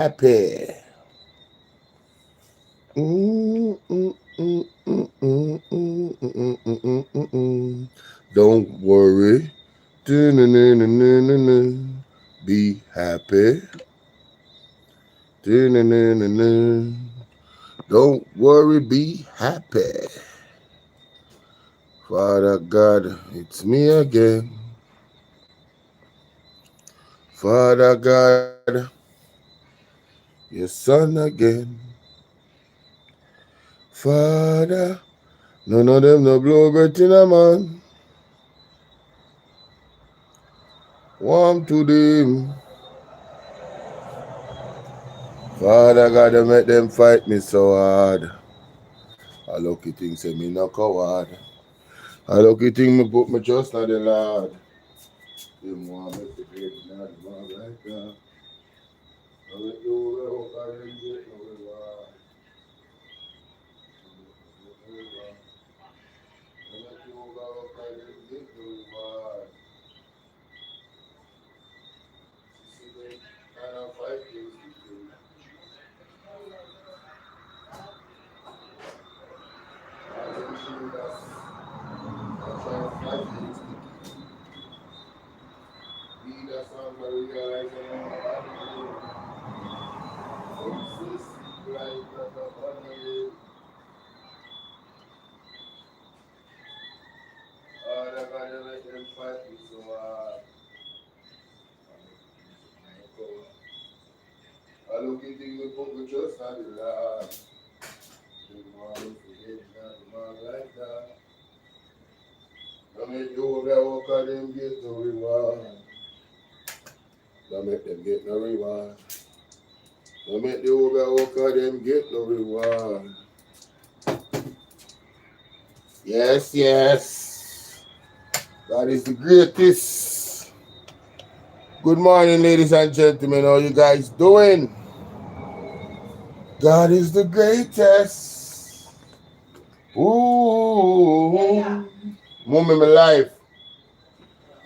happy. Mm, mm, mm, mm, mm, mm, mm, mm, mm, mm, mm. Don't worry. Do-na-na-na-na-na-na. Be happy. Do-na-na-na-na. Don't worry, be happy. Father God, it's me again. Father God, your son again. Father, none of them no blow breath in a man. Warm to them. Father God, they make them fight me so hard. I lucky thing say me no coward. I lucky thing me put my trust on the Lord. Them want me to get not man like that. I let you over, I didn't get no reward. I let you over, I didn't get no reward. See them kind of fight things with you. All them shooters, I try to fight things with you. Be that song for realize I know about you. Some say sleep like that upon you. All I gotta make them fight me so hard. I look at things we put we trust on the Lord. They want me to get not the man like that. Don't make you overwork of them get no reward. Don't make them get no reward. Don't make the overwork of them get no reward. Yes, yes. God is the greatest. Good morning, ladies and gentlemen. How you guys doing? God is the greatest. Ooh. Moment in my life.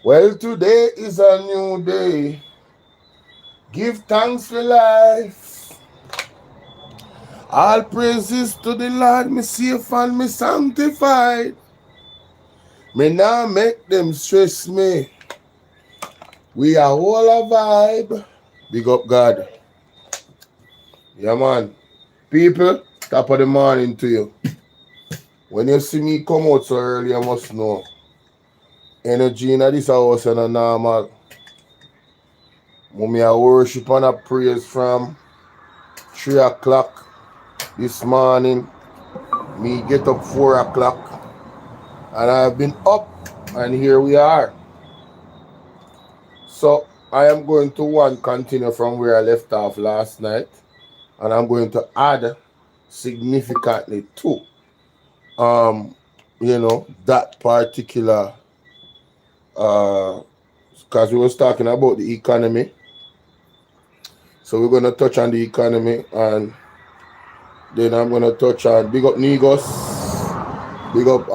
Well, today is a new day. Give thanks for life. All praises to the Lord, me safe and me sanctified. Me now make them stress me. We are all a vibe. Big up God. Yeah, man. People, top of the morning to you. When you see me come out so early, you must know. Energy in this house is normal. Mommy, I worship and I praise from 3 o'clock this morning. Me get up 4 o'clock. And I've been up and here we are. So I am going to continue from where I left off last night. And I'm going to add significantly to that particular because we was talking about the economy. So we're gonna touch on the economy and then I'm gonna touch on big up Negos, big up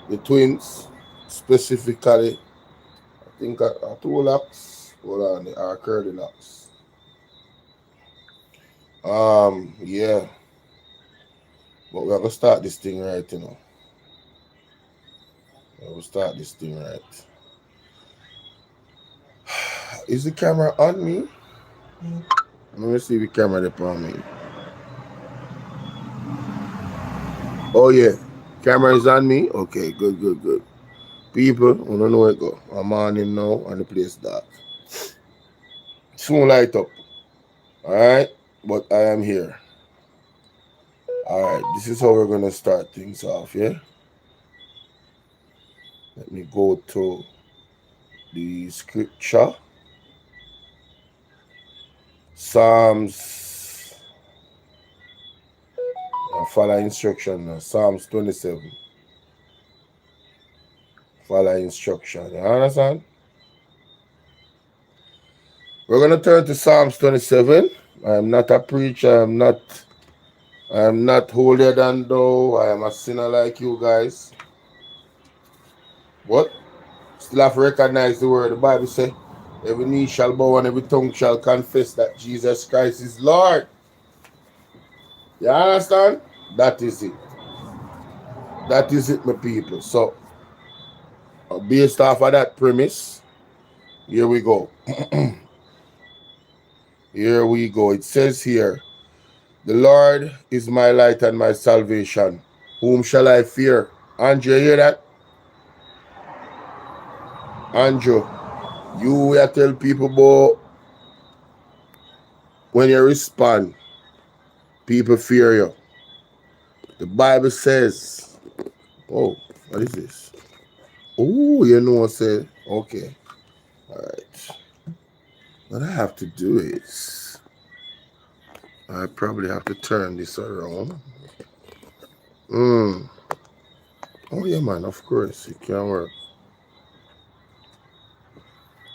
the twins specifically. I think two locks. Hold on, they are curly locks. Yeah. But we're gonna start this thing right, you know. We'll start this thing right. Is the camera on me? Let me see if the camera is on me. Oh yeah. Camera is on me? Okay, good, good, good. People, I don't know where it go. I'm on in now and the place dark. Soon light up. Alright? But I am here. Alright, this is how we're gonna start things off, yeah? Let me go to the scripture. Psalms. Follow instruction now. Psalms 27. Follow instruction. You understand? We're gonna turn to Psalms 27. I am not a preacher. I am not holier than thou. I am a sinner like you guys. But still have to recognize the word. The Bible says, Every knee shall bow and every tongue shall confess that Jesus Christ is Lord. You understand? That is it. That is it, my people. So, based off of that premise, here we go. Here we go. It says here, the Lord is my light and my salvation. Whom shall I fear? Andrew, you hear that? Andrew, you will tell people about when you respond, people fear you. The Bible says, oh, what is this? Oh, you know what I said? Okay. All right. What I have to do is, I probably have to turn this around. Oh, yeah, man, of course. It can work.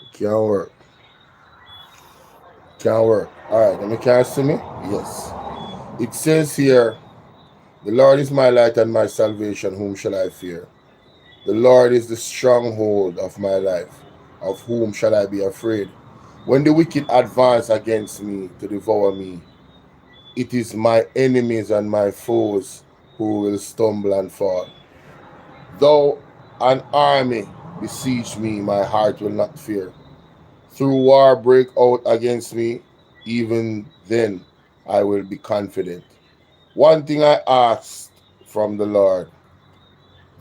It can work. Can work. All right, let me can you see me? Yes. It says here, the Lord is my light and my salvation. Whom shall I fear? The Lord is the stronghold of my life. Of whom shall I be afraid? When the wicked advance against me to devour me, it is my enemies and my foes who will stumble and fall. Though an army besiege me, my heart will not fear. Through war break out against me, even then I will be confident. One thing I asked from the Lord,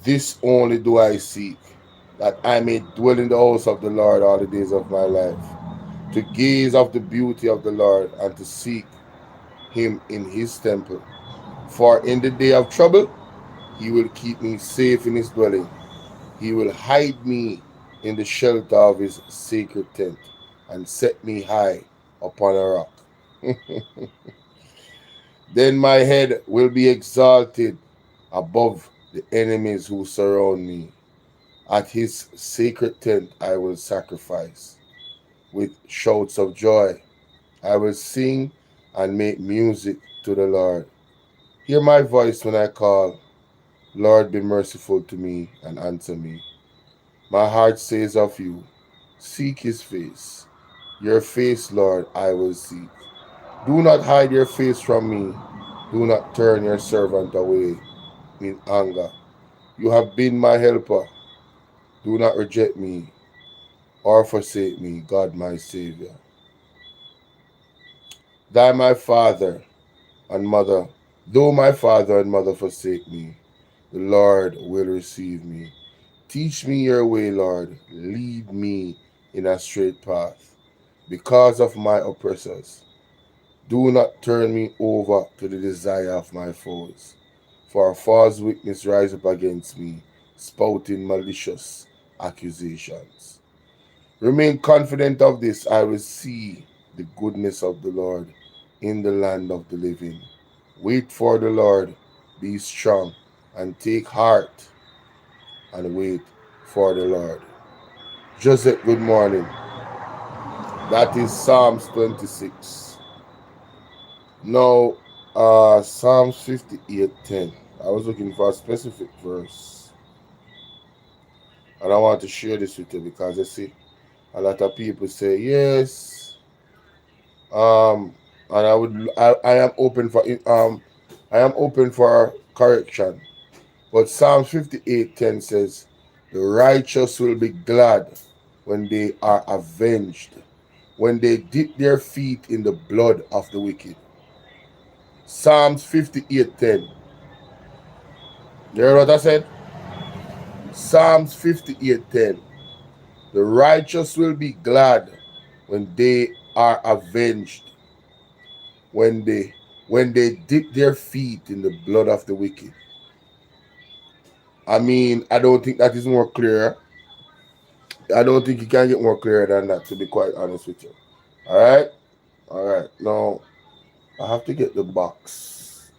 this only do I seek, that I may dwell in the house of the Lord all the days of my life, to gaze of the beauty of the Lord and to seek him in his temple. For in the day of trouble, he will keep me safe in his dwelling. He will hide me in the shelter of his sacred tent and set me high upon a rock. Then my head will be exalted above the enemies who surround me. At his sacred tent I will sacrifice. With shouts of joy I will sing and make music to the Lord. Hear my voice when I call. Lord, be merciful to me and answer me. My heart says of you, seek his face. Your face, Lord, I will seek. Do not hide your face from me. Do not turn your servant away in anger. You have been my helper. Do not reject me or forsake me, God my Savior. Thy my father and mother, though my father and mother forsake me, the Lord will receive me. Teach me your way, Lord. Lead me in a straight path. Because of my oppressors, do not turn me over to the desire of my foes. For a false witness rise up against me, spouting malicious accusations. Remain confident of this, I will see the goodness of the Lord in the land of the living. Wait for the Lord, be strong, and take heart, and wait for the Lord. Joseph, good morning. That is Psalms 26. Now, Psalms 58:10. I was looking for a specific verse, and I want to share this with you because I see a lot of people say yes. And I am open for I am open for correction. But Psalm 58:10 says, the righteous will be glad when they are avenged, when they dip their feet in the blood of the wicked. Psalms 58:10. You hear what I said? Psalms 58:10. The righteous will be glad when they are avenged, when they dip their feet in the blood of the wicked. I mean, I don't think that is more clear. I don't think you can get more clear than that, to be quite honest with you. Alright? Alright. Now I have to get the box.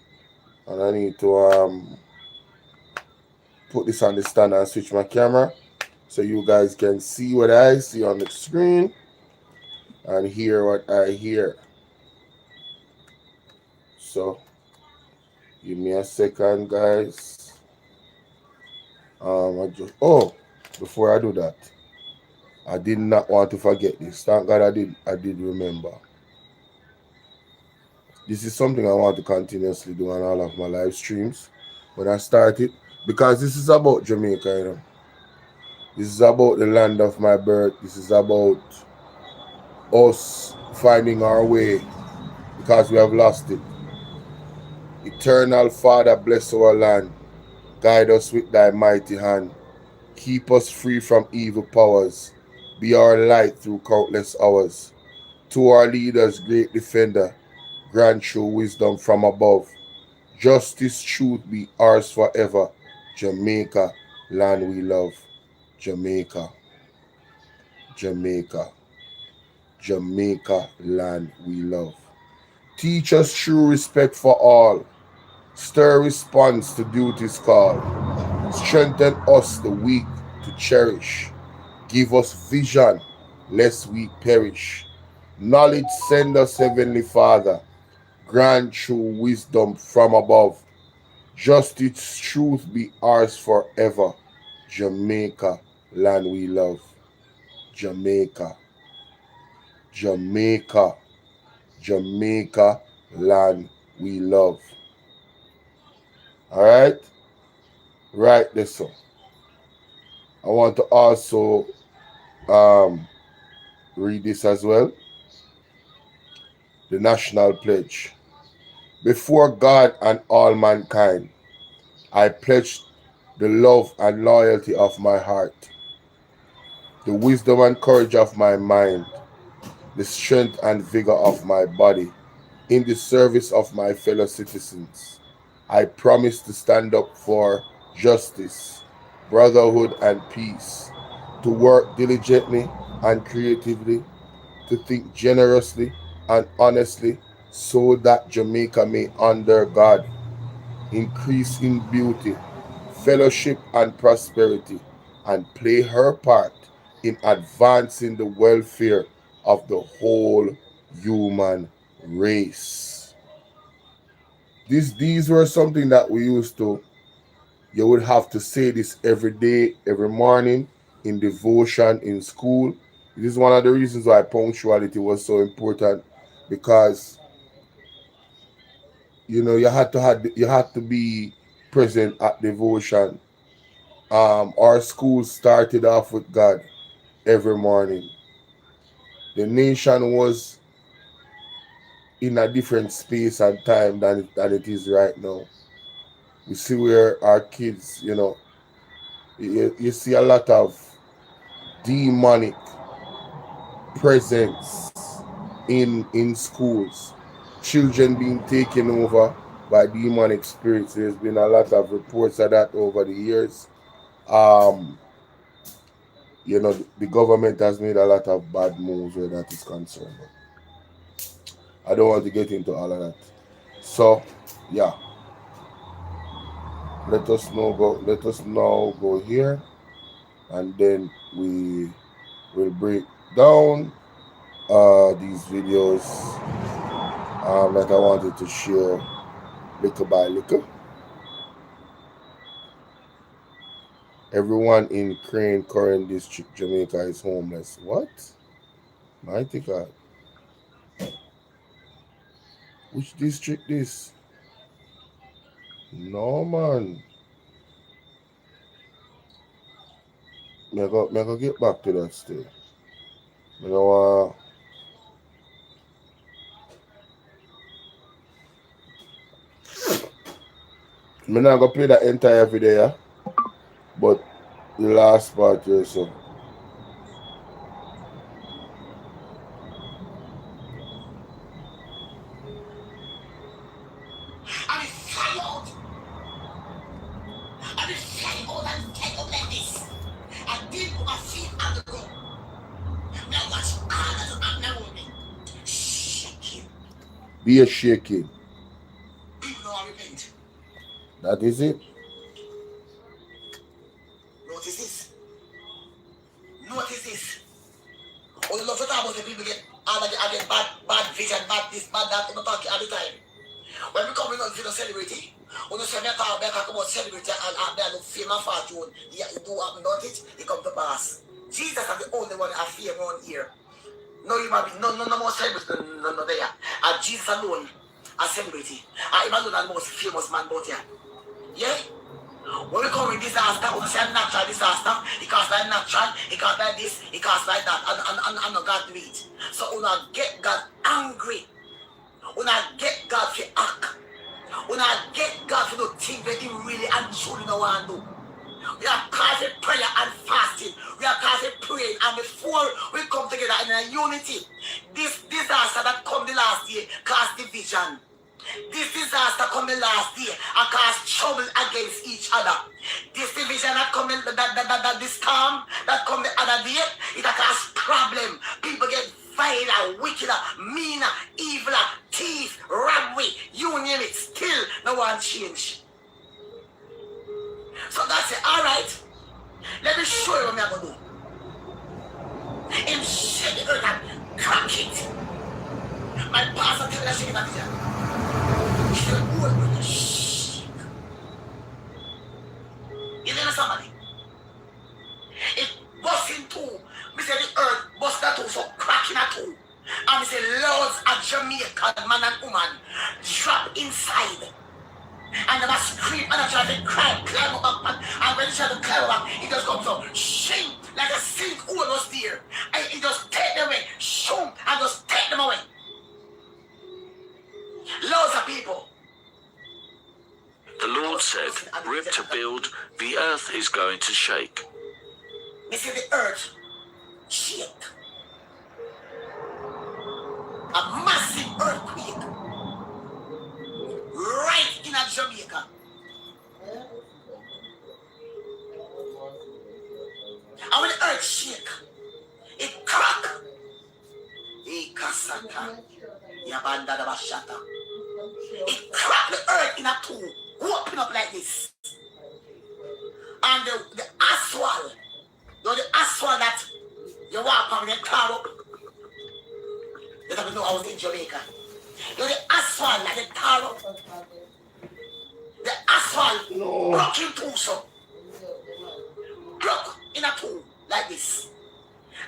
And I need to put this on the stand and switch my camera so you guys can see what I see on the screen and hear what I hear. So give me a second, guys. Before I do that, I did not want to forget this. Thank God I did remember. This is something I want to continuously do on all of my live streams when I start it. Because this is about Jamaica, you know. This is about the land of my birth. This is about us finding our way because we have lost it. Eternal Father, bless our land. Guide us with thy mighty hand. Keep us free from evil powers. Be our light through countless hours. To our leaders, great defender, grant true wisdom from above. Justice, truth be ours forever. Jamaica, land we love. Jamaica, Jamaica, Jamaica, land we love. Teach us true respect for all. Stir response to duty's call. Strengthen us, the weak, to cherish. Give us vision, lest we perish. Knowledge send us, Heavenly Father. Grant true wisdom from above. Justice, truth be ours forever. Jamaica, land we love. Jamaica, Jamaica, Jamaica, land we love. All right? Right, this one. I want to also read this as well. The National Pledge. Before God and all mankind, I pledge the love and loyalty of my heart, the wisdom and courage of my mind, the strength and vigor of my body, in the service of my fellow citizens. I promise to stand up for justice, brotherhood, and peace, to work diligently and creatively, to think generously and honestly, so that Jamaica may honor God, increase in beauty, fellowship, and prosperity, and play her part in advancing the welfare of the whole human race. These were something that we used to, you would have to say this every day, every morning, in devotion, in school. This is one of the reasons why punctuality was so important, because you had to be present at devotion. Our school started off with God every morning. The nation was in a different space and time than it is right now. We see where our kids, you see a lot of demonic presence in schools. Children being taken over by demonic spirits. There's been a lot of reports of that over the years. Um, the government has made a lot of bad moves where that is concerned. I don't want to get into all of that. So, yeah, let us now go here, and then we will break down these videos that I wanted to share little by little. Everyone in Crane Current District, Jamaica is homeless. What? Mighty God. Which district this? No, man. Me go get back to that still. Me go, me not gonna play that entire video, yeah? But the last part here, so. And it fly out. And it fly out and take up like this. And then put my feet on the ground. Now watch all that up now with me. Shaking. Be a shaking. Even though I repent. That is it. Notice this. Notice this. Oh, you love to talk about the people get all of the bad vision, bad this, bad that, you know, talk all the time. When we come in on the celebrity, when you say me talk about celebrity and look fame and fortune, you do have not it, you come to pass. Jesus is the only one that have fear around here. No human being, no more celebrity, no there. And Jesus alone, a celebrity. And him alone the most famous man out here. Yeah? When we come with disaster, we say natural disaster. It costs like natural, it costs like this, it costs like that. And God do it. So we not get God angry. We not get God to act. We not get God to do things that he really and truly don't want to do. We are called for prayer and fasting. We are called for praying. And before we come together in a unity, this disaster that come the last year caused division. This disaster come the last year and caused trouble against each other. This division that come this storm that come the other day, it caused problem. People get violent, wicked, mean, evil, thief, robbery, you name it. Still no one change. So God said, all right, let me show you what I'm going to do. Him shake the earth and crack it. My pastor tell me that shake it and he said, oh, brother, shake. You know somebody? It bust in two. Me say the earth bust that two, so cracking at two. And me say loads of Jamaican man and woman drop inside. And they must scream and they try to climb up, and when they try to climb up, it just comes up, shing, like a sinkhole was there. And it just take them away, shoom, and just take them away. Loads of people. The Lord said, rib to build, the earth is going to shake. You see the earth shake. A massive earthquake. Right in Jamaica. And when the earth shake, it crack. It crack the earth in a two, open up like this. And the asphalt, you know the asphalt that you walk on with the car up. You don't know I was in Jamaica. You know the asphalt like the tar up. The asphalt broke in two, so. Broke in a two, like this.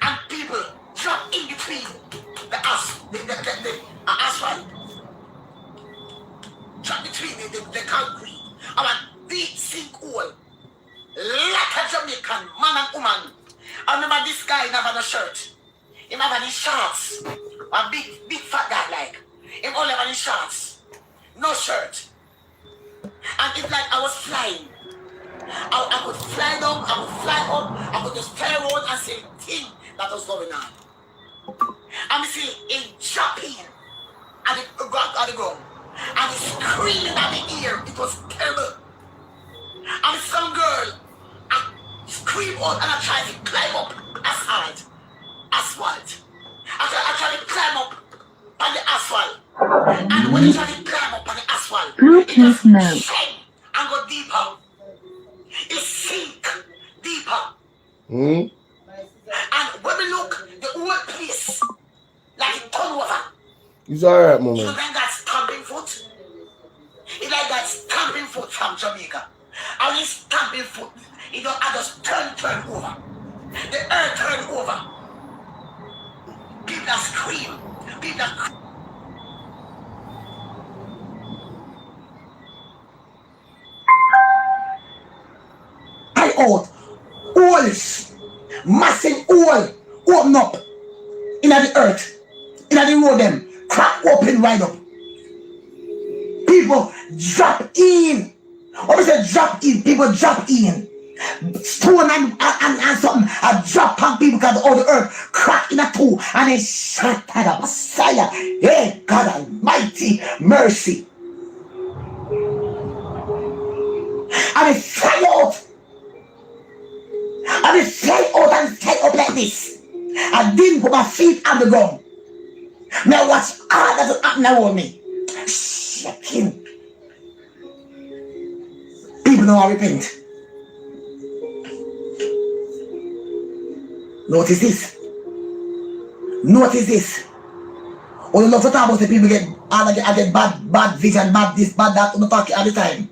And people drop in between the asphalt. Drop between the concrete. And a deep sinkhole. Like a Jamaican man and woman. I remember this guy never had a shirt. He never had his shorts. A big fat guy like. Him only had his shorts. No shirt. And it's like I was flying. I could fly down, I could fly up, I could just fly around and say the thing that was going on. And we see him jumping at the ground. And he's screaming at the ear. It was terrible. And some girl scream out and I tried to climb up asphalt. I tried to climb up on the asphalt. And when you try to climb up on the asphalt, it just sink and go deeper. It sink deeper. And when we look, the whole place, like it turned over. It's alright, mama. You know that stamping foot? It's like that stamping foot from Jamaica. And this stamping foot, it just turn over. The earth turned over. People scream. People cry out. Holes. Massive hole. Open up. In the earth. In the road them. Crack open right up. People drop in. When we say drop in, people drop in. Stone and something. A drop on people because all the earth crack in a two and it shattered up. Messiah. Hey, God Almighty, mercy. And it fly out. And it fly out and fly up like this. I didn't put my feet on the ground. Now watch all that happened around me. Shaking. People know I repent. Notice this. Notice this. All you love to talk about the people get bad vision, bad this, bad that, you talk all the time.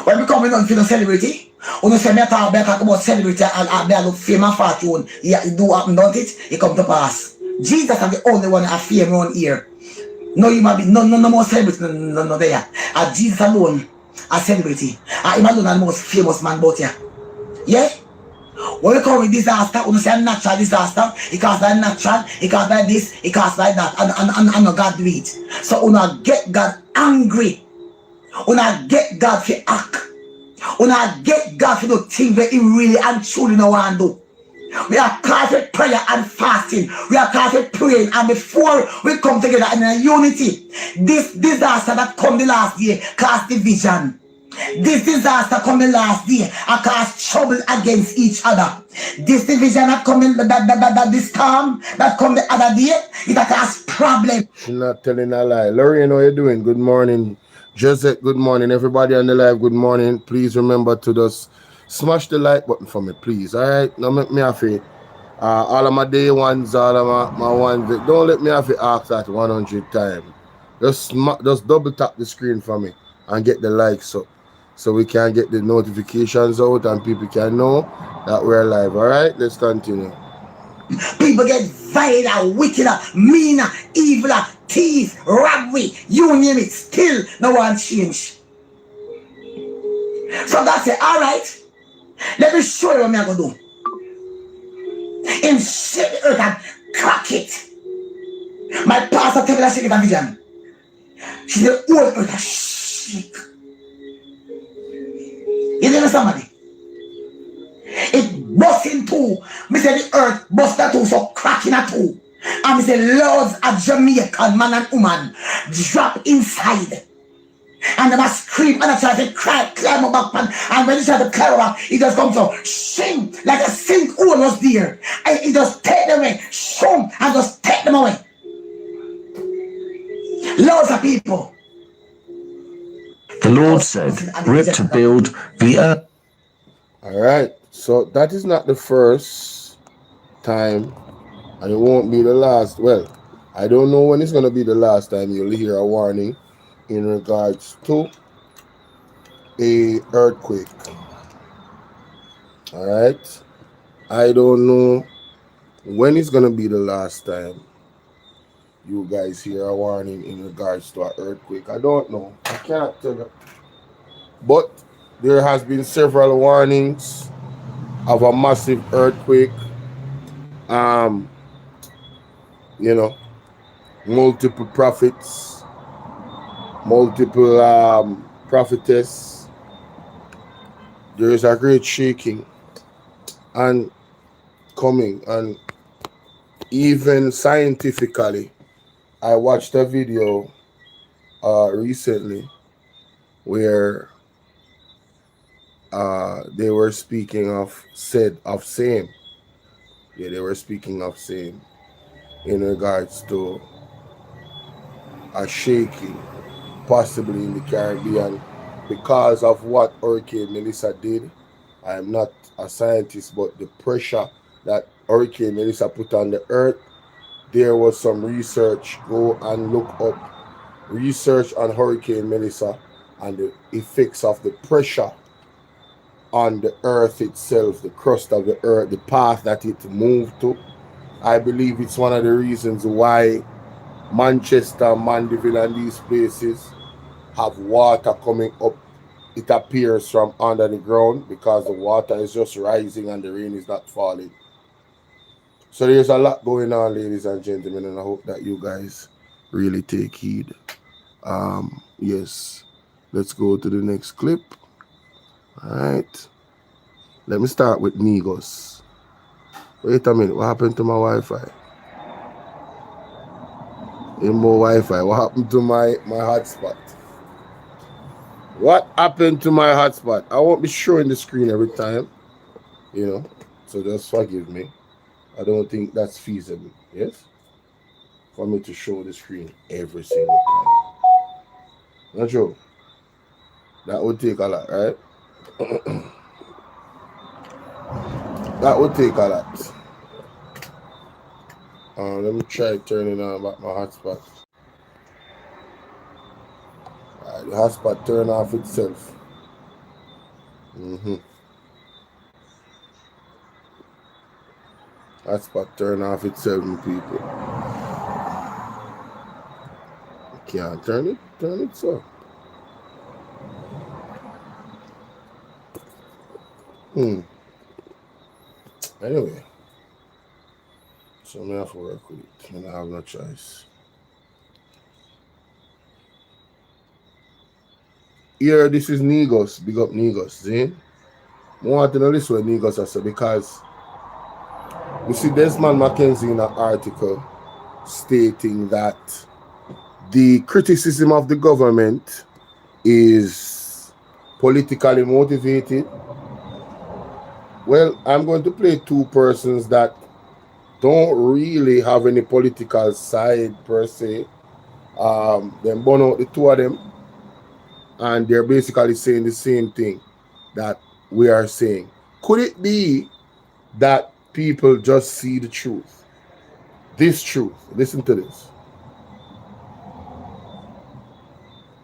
When we come in for the celebrity, when you say me talk about celebrity and me look fame and fortune, yeah, it do happen, don't it? It come to pass. Jesus is the only one that have fame around here. No, you might be no more celebrity, no there. And Jesus alone, a celebrity. And him alone are the most famous man about here. Yeah? When we come with disaster, when we say natural disaster, it caused by natural, it caused by this, it caused by that, and no God do it. So we not get God angry. We not get God to act. We not get God to do things that He really and truly no want to do. We are called for prayer and fasting. We are called for praying. And before we come together in a unity, this disaster that come the last year caused division. This disaster come the last year and caused trouble against each other. This division that come in, this storm that come the other day, it has caused problem. She's not telling a lie. Lorraine, how you doing? Good morning. Josette, good morning. Everybody on the live, good morning. Please remember to just smash the like button for me, please. All right? Now make me have to, all of my day ones, all of my ones. Don't let me have to ask that 100 times. Just double tap the screen for me and get the likes up so we can get the notifications out and people can know that we're live. All right? Let's continue. People get violent, wicked, mean, evil, thief, robbery, you name it, still no one change. So God said, all right, let me show you what I'm going to do. In shake the earth and crack it. My pastor tell me that shake it a vision. She said, old earth shake. You know somebody? It bust in two. Me say the earth bust in two, so cracking in two. And me say loads of Jamaican man and woman drop inside. And they must scream and they try to climb up back. And when they try to climb up, it just comes to shing like a sinkhole was there. And it just take them away. Shum, and just take them away. Loads of people. The Lord said, rip to build the earth. All right. So that is not the first time, and it won't be the last. Well, I don't know when it's going to be the last time you'll hear a warning in regards to a earthquake. All right. I don't know when it's going to be the last time you guys hear a warning in regards to an earthquake. I don't know. I can't tell you. But there has been several warnings of a massive earthquake. You know, multiple prophets, multiple prophetess. There is a great shaking and coming, and even scientifically, I watched a video recently where they were speaking of same. Yeah, they were speaking of same in regards to a shaking, possibly in the Caribbean, because of what Hurricane Melissa did. I am not a scientist, but the pressure that Hurricane Melissa put on the earth, there was some research. Go and look up research on Hurricane Melissa and the effects of the pressure on the earth itself, the crust of the earth, the path that it moved to. I believe it's one of the reasons why Manchester, Mandeville, and these places have water coming up. It appears from under the ground because the water is just rising and the rain is not falling. So there's a lot going on, ladies and gentlemen, and I hope that you guys really take heed. Yes, let's go to the next clip. All right. Let me start with Migos. Wait a minute, what happened to my Wi-Fi? In more Wi-Fi, what happened to my hotspot? What happened to my hotspot? I won't be showing the screen every time, you know, so just forgive me. I don't think that's feasible, yes? For me to show the screen every single time. Not sure. That would take a lot, right? That would take a lot. Let me try turning on back my hotspot. Alright, the hotspot turn off itself. That's what turn off at 7 people. Can't turn it so. Anyway. So I have to work with it. And I have no choice. Here, this is Negos. Big up Negos. See? I want to know this what Negos I say because you see Desmond McKenzie in an article stating that the criticism of the government is politically motivated. Well, I'm going to play 2 persons that don't really have any political side per se. Then burn out the 2 of them, and they're basically saying the same thing that we are saying. Could it be that people just see the truth? This truth. Listen to this.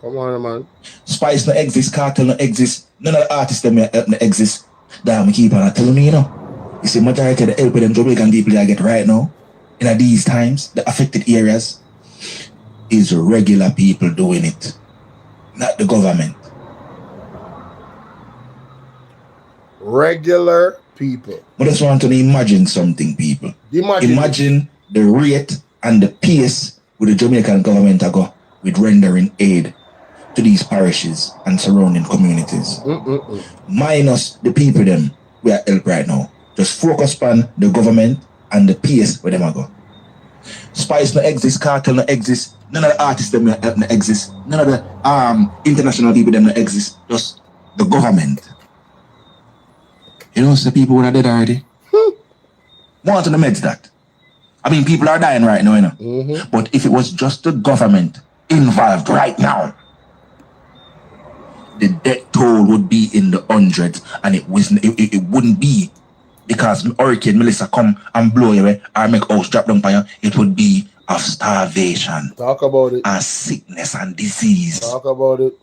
Come on, man. Spice no exist, cartel no exist. None of the artists them no exist. Damn, keep on telling me, you know. You see, majority of the help them Jamaican people that get right now, in these times, the affected areas, is regular people doing it, not the government. Regular people. I just want to imagine something, people. Imagine the rate and the pace with the Jamaican government go with rendering aid to these parishes and surrounding communities. Minus the people them we are help right now. Just focus on the government and the pace where them go. Spice no exist, cartel no exist, none of the artists them no exist, none of the international people them no exist, just the government. You know, the people who are dead already. Want to the meds that. I mean, people are dying right now, you know. But if it was just the government involved right now, the death toll would be in the hundreds, and it wouldn't be because Hurricane Melissa come and blow you away or make house drop down by you. It would be of starvation. Talk about it. And sickness and disease. Talk about it.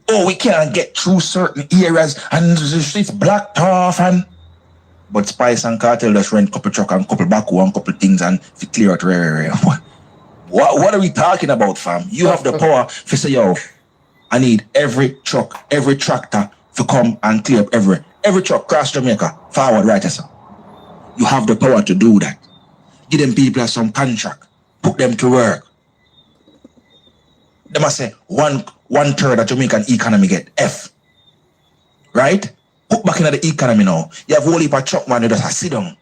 Oh, we can't get through certain areas and it's blocked off and... But Spice and Cartel just rent couple truck and couple backhoe and couple things and clear out area. What are we talking about, fam? You have the power to say, yo, I need every truck, every tractor to come and clear up every truck across Jamaica, forward, right, sir. You have the power to do that. Give them people some contract. Put them to work. They must say 1/3 of Jamaican economy get F. Right? Put back into the economy now. You have whole heap of truck man, you just sit down.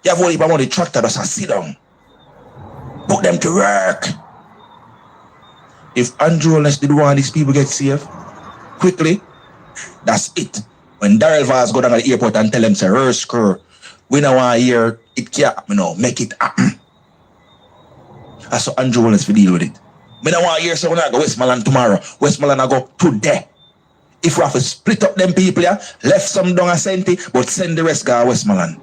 You have whole heap of money tractor, just sit down. Put them to work. If Andrew Holness did want these people get safe quickly, that's it. When Daryl Vaz go down at the airport and tell them, say, screw, we don't want to hear it can't happen, you know, make it happen. That's what Andrew Holness will deal with it. We don't want to hear someone go Westmoreland tomorrow. Westmoreland I go today. If we have to split up them people, yeah, left some down a centi, but send the rest go Westmoreland.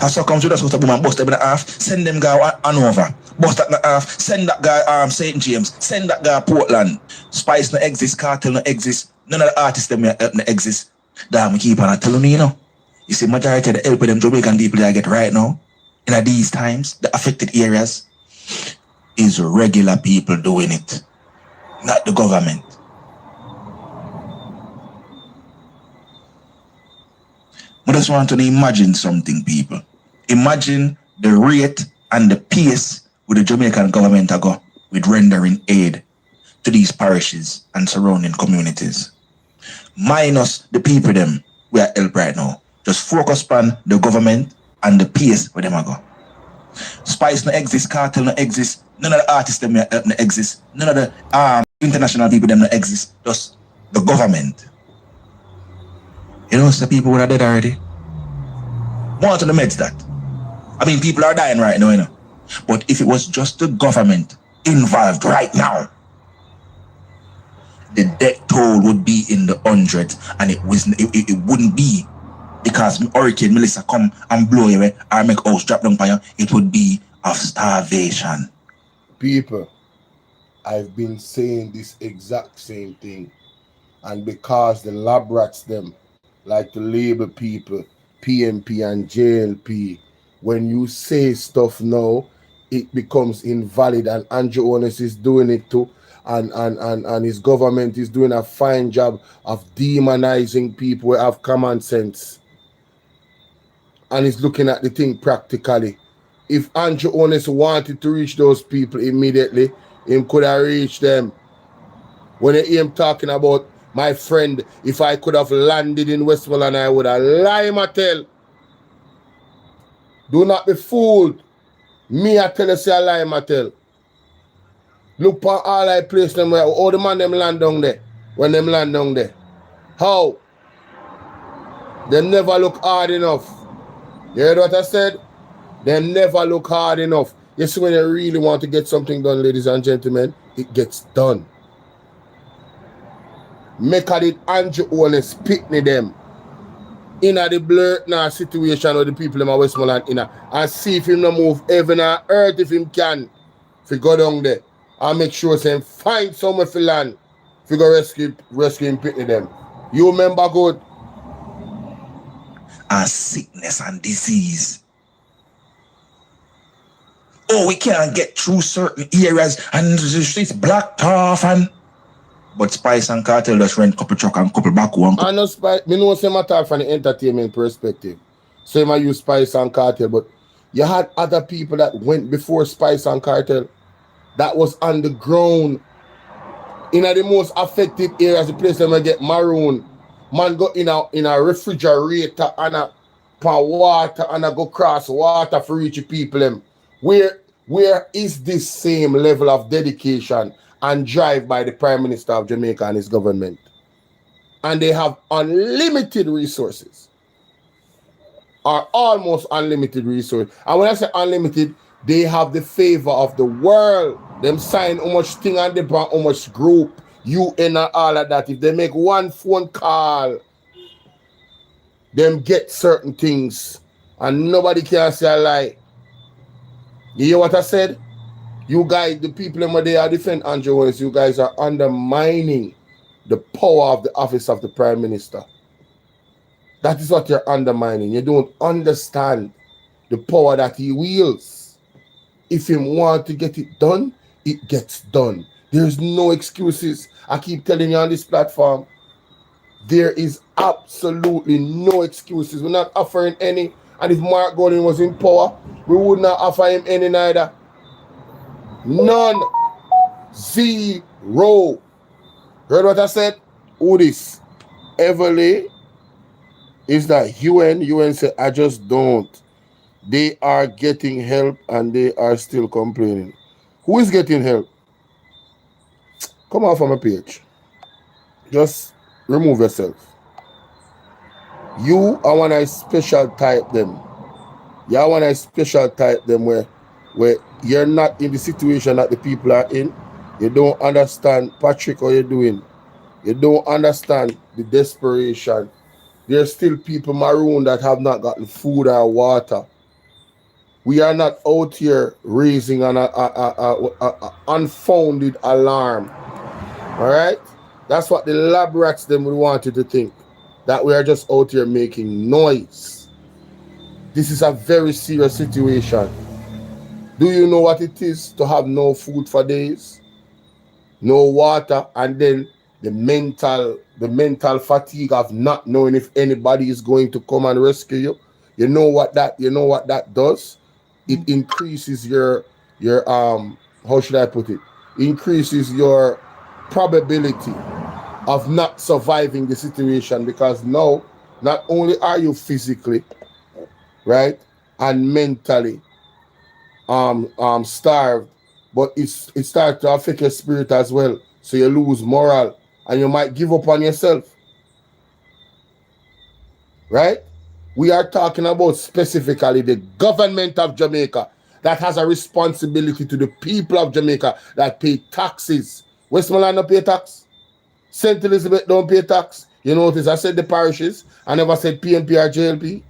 And so comes with us go to boom and bust them in the half, send them go Hanover. Bust that in the half, send that guy St. James, send that guy Portland. Spice no exist, Cartel no exist, none of the artists them no exist. Damn, we keep on telling you know. You see, majority of the help with them Jamaican people that get right now, in these times, the affected areas, is regular people doing it, not the government. I just want to imagine something, people. Imagine the rate and the pace with the Jamaican government go with rendering aid to these parishes and surrounding communities. Minus the people them we are help right now. Just focus on the government and the pace where them go. Spice no exist, Cartel no exist, none of the artists them no exist, none of the international people them no exist, just the government. You know, the people who are dead already. Want to the meds that. I mean, people are dying right now, you know. But if it was just the government involved right now, the death toll would be in the hundreds, and it wouldn't be because Hurricane Melissa come and blow you away or make house drop down by you. It would be of starvation. People, I've been saying this exact same thing And because the lab rats them like to label people PMP and JLP, when you say stuff now, it becomes invalid, and Andrew Honest is doing it too. And his government is doing a fine job of demonizing people who have common sense. And he's looking at the thing practically. If Andrew Honest wanted to reach those people immediately, him could have reached them. When I hear him talking about my friend, if I could have landed in Westmoreland, I would have lie my tell. Do not be fooled. Me, I tell you, say I lie my tell. Look for all I place them where all the man them land down there. When them land down there. How? They never look hard enough. You heard what I said? They never look hard enough. You see, when you really want to get something done, ladies and gentlemen, it gets done. Make it Andrew Honest pitney them in a the blur now situation of the people in Westmoreland in and see if him no move heaven and earth if him can. If he go down there and make sure say find somewhere for land. If he go rescue him pitney them. You remember good? And sickness and disease. Oh, we can't get through certain areas and the streets blocked off and but Spice and Cartel just rent couple truck and couple back one. I know Spice, me know say matter from the entertainment perspective. So I use Spice and Cartel, but you had other people that went before Spice and Cartel that was on the ground in the most affected areas, the place them get maroon. Man go in a refrigerator and a pan water and a go cross water for reach people them. Where is this same level of dedication and drive by the Prime Minister of Jamaica and his government? And they have unlimited resources. Or almost unlimited resources. And when I say unlimited, they have the favor of the world. Them sign how much thing and they how much group, UN and all of that. If they make one phone call, them get certain things. And nobody can say a lie. You hear what I said? You guys, the people in they are defend Andrew Honest, you guys are undermining the power of the office of the Prime Minister. That is what you're undermining. You don't understand the power that he wields. If he want to get it done, it gets done. There's no excuses. I keep telling you on this platform, there is absolutely no excuses. We're not offering any. And if Mark Gordon was in power, we would not offer him any neither. None. Zero. Heard what I said? Who this? Everly is that UN. UN said, I just don't. They are getting help and they are still complaining. Who is getting help? Come off from my page. Just remove yourself. You are one I special type them. You are one I special type them where you're not in the situation that the people are in. You don't understand, Patrick, what you're doing. You don't understand the desperation. There's still people maroon that have not gotten food or water. We are not out here raising an unfounded alarm. All right? That's what the lab rats them would want you to think. That we are just out here making noise. This is a very serious situation. Do you know what it is to have no food for days? No water, and then the mental fatigue of not knowing if anybody is going to come and rescue you? You know what that does? It increases your how should I put it? Increases your probability of not surviving the situation, because now not only are you physically, right, and mentally starved, but it starts to affect your spirit as well. So you lose morale and you might give up on yourself. Right? We are talking about specifically the government of Jamaica that has a responsibility to the people of Jamaica that pay taxes. Westmoreland don't pay tax. St. Elizabeth don't pay tax. You notice I said the parishes. I never said PMP or JLP.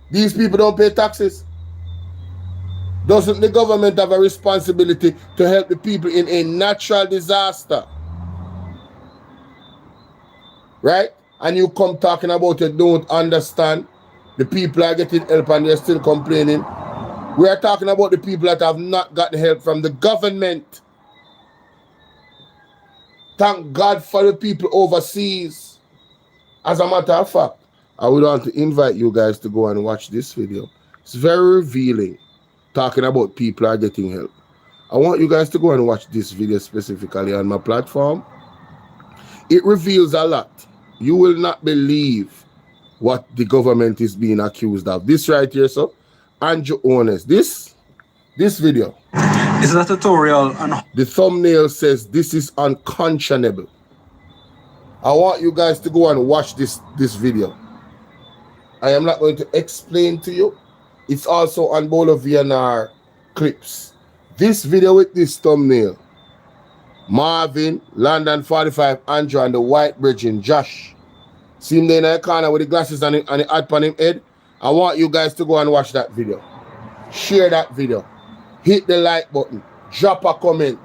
These people don't pay taxes. Doesn't the government have a responsibility to help the people in a natural disaster? right? And you come talking about you don't understand. The people are getting help and they're still complaining. We are talking about the people that have not gotten help from the government. Thank God for the people overseas. As a matter of fact, I would want to invite you guys to go and watch this video. It's very revealing, talking about people are getting help. I want you guys to go and watch this video specifically on my platform. It reveals a lot. You will not believe what the government is being accused of. This right here, so Andrew Honest. This video. This is a tutorial on... The thumbnail says this is unconscionable. I want you guys to go and watch this video. I am not going to explain to you. It's also on Bolo VNR clips. This video with this thumbnail. Marvin, London 45, Andrew, and the white bridging, Josh. See him there in the corner with the glasses and the hat on him head? I want you guys to go and watch that video. Share that video. Hit the like button. Drop a comment.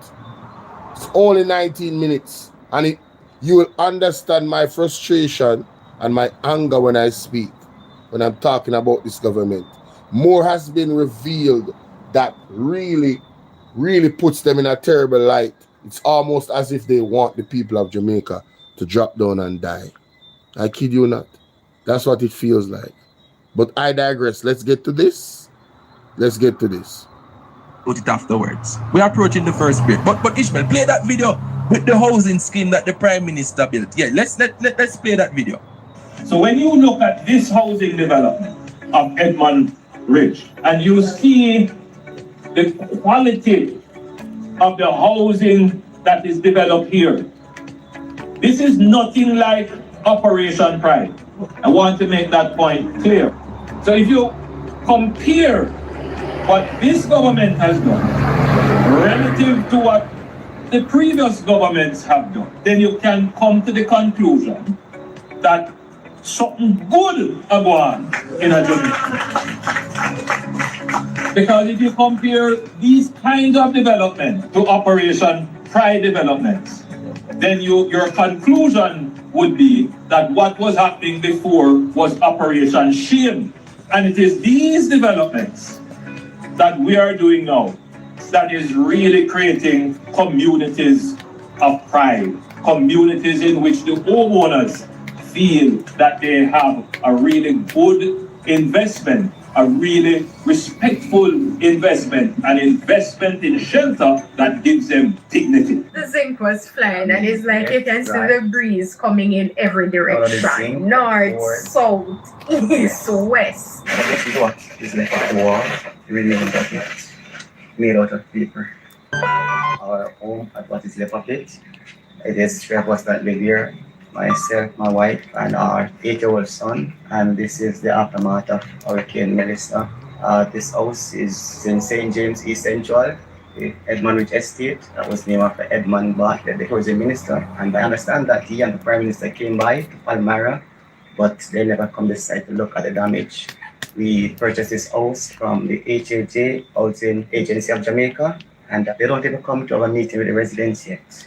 It's only 19 minutes. And you will understand my frustration and my anger when I speak, when I'm talking about this government. More has been revealed that really puts them in a terrible light. It's almost as if they want the people of Jamaica to drop down and die. I kid you not. That's what it feels like. But I digress. Let's get to this. Put it afterwards. We're approaching the first bit. But Ishmael, play that video with the housing scheme that the Prime Minister built. Yeah, let's play that video. So when you look at this housing development of Edmund Ridge, and you see the quality of the housing that is developed here, this is nothing like Operation Pride. I want to make that point clear. So if you compare what this government has done relative to what the previous governments have done, then you can come to the conclusion that something good are going in a Jamaica. Because if you compare these kinds of development to Operation Pride developments, then your conclusion would be that what was happening before was Operation Shame. And it is these developments that we are doing now that is really creating communities of pride, communities in which the homeowners feel that they have a really good investment, a really respectful investment, an investment in shelter that gives them dignity. The zinc was flying, and it's like you can see the breeze coming in every direction. North, south, east, west. This is what is left of the wall, the remaining documents, made out of paper. Our home at what is left of it. It is three of us that live here. Myself, my wife, and our 8-year-old son. And this is the aftermath of Hurricane Melissa. This house is in St. James East Central, the Edmund Ridge Estate. That was named after Edmund Bartlett, the housing minister. And I understand that he and the Prime Minister came by to Palmyra, but they never come this side to look at the damage. We purchased this house from the HAJ, Housing Agency of Jamaica, and they don't even come to our meeting with the residents yet.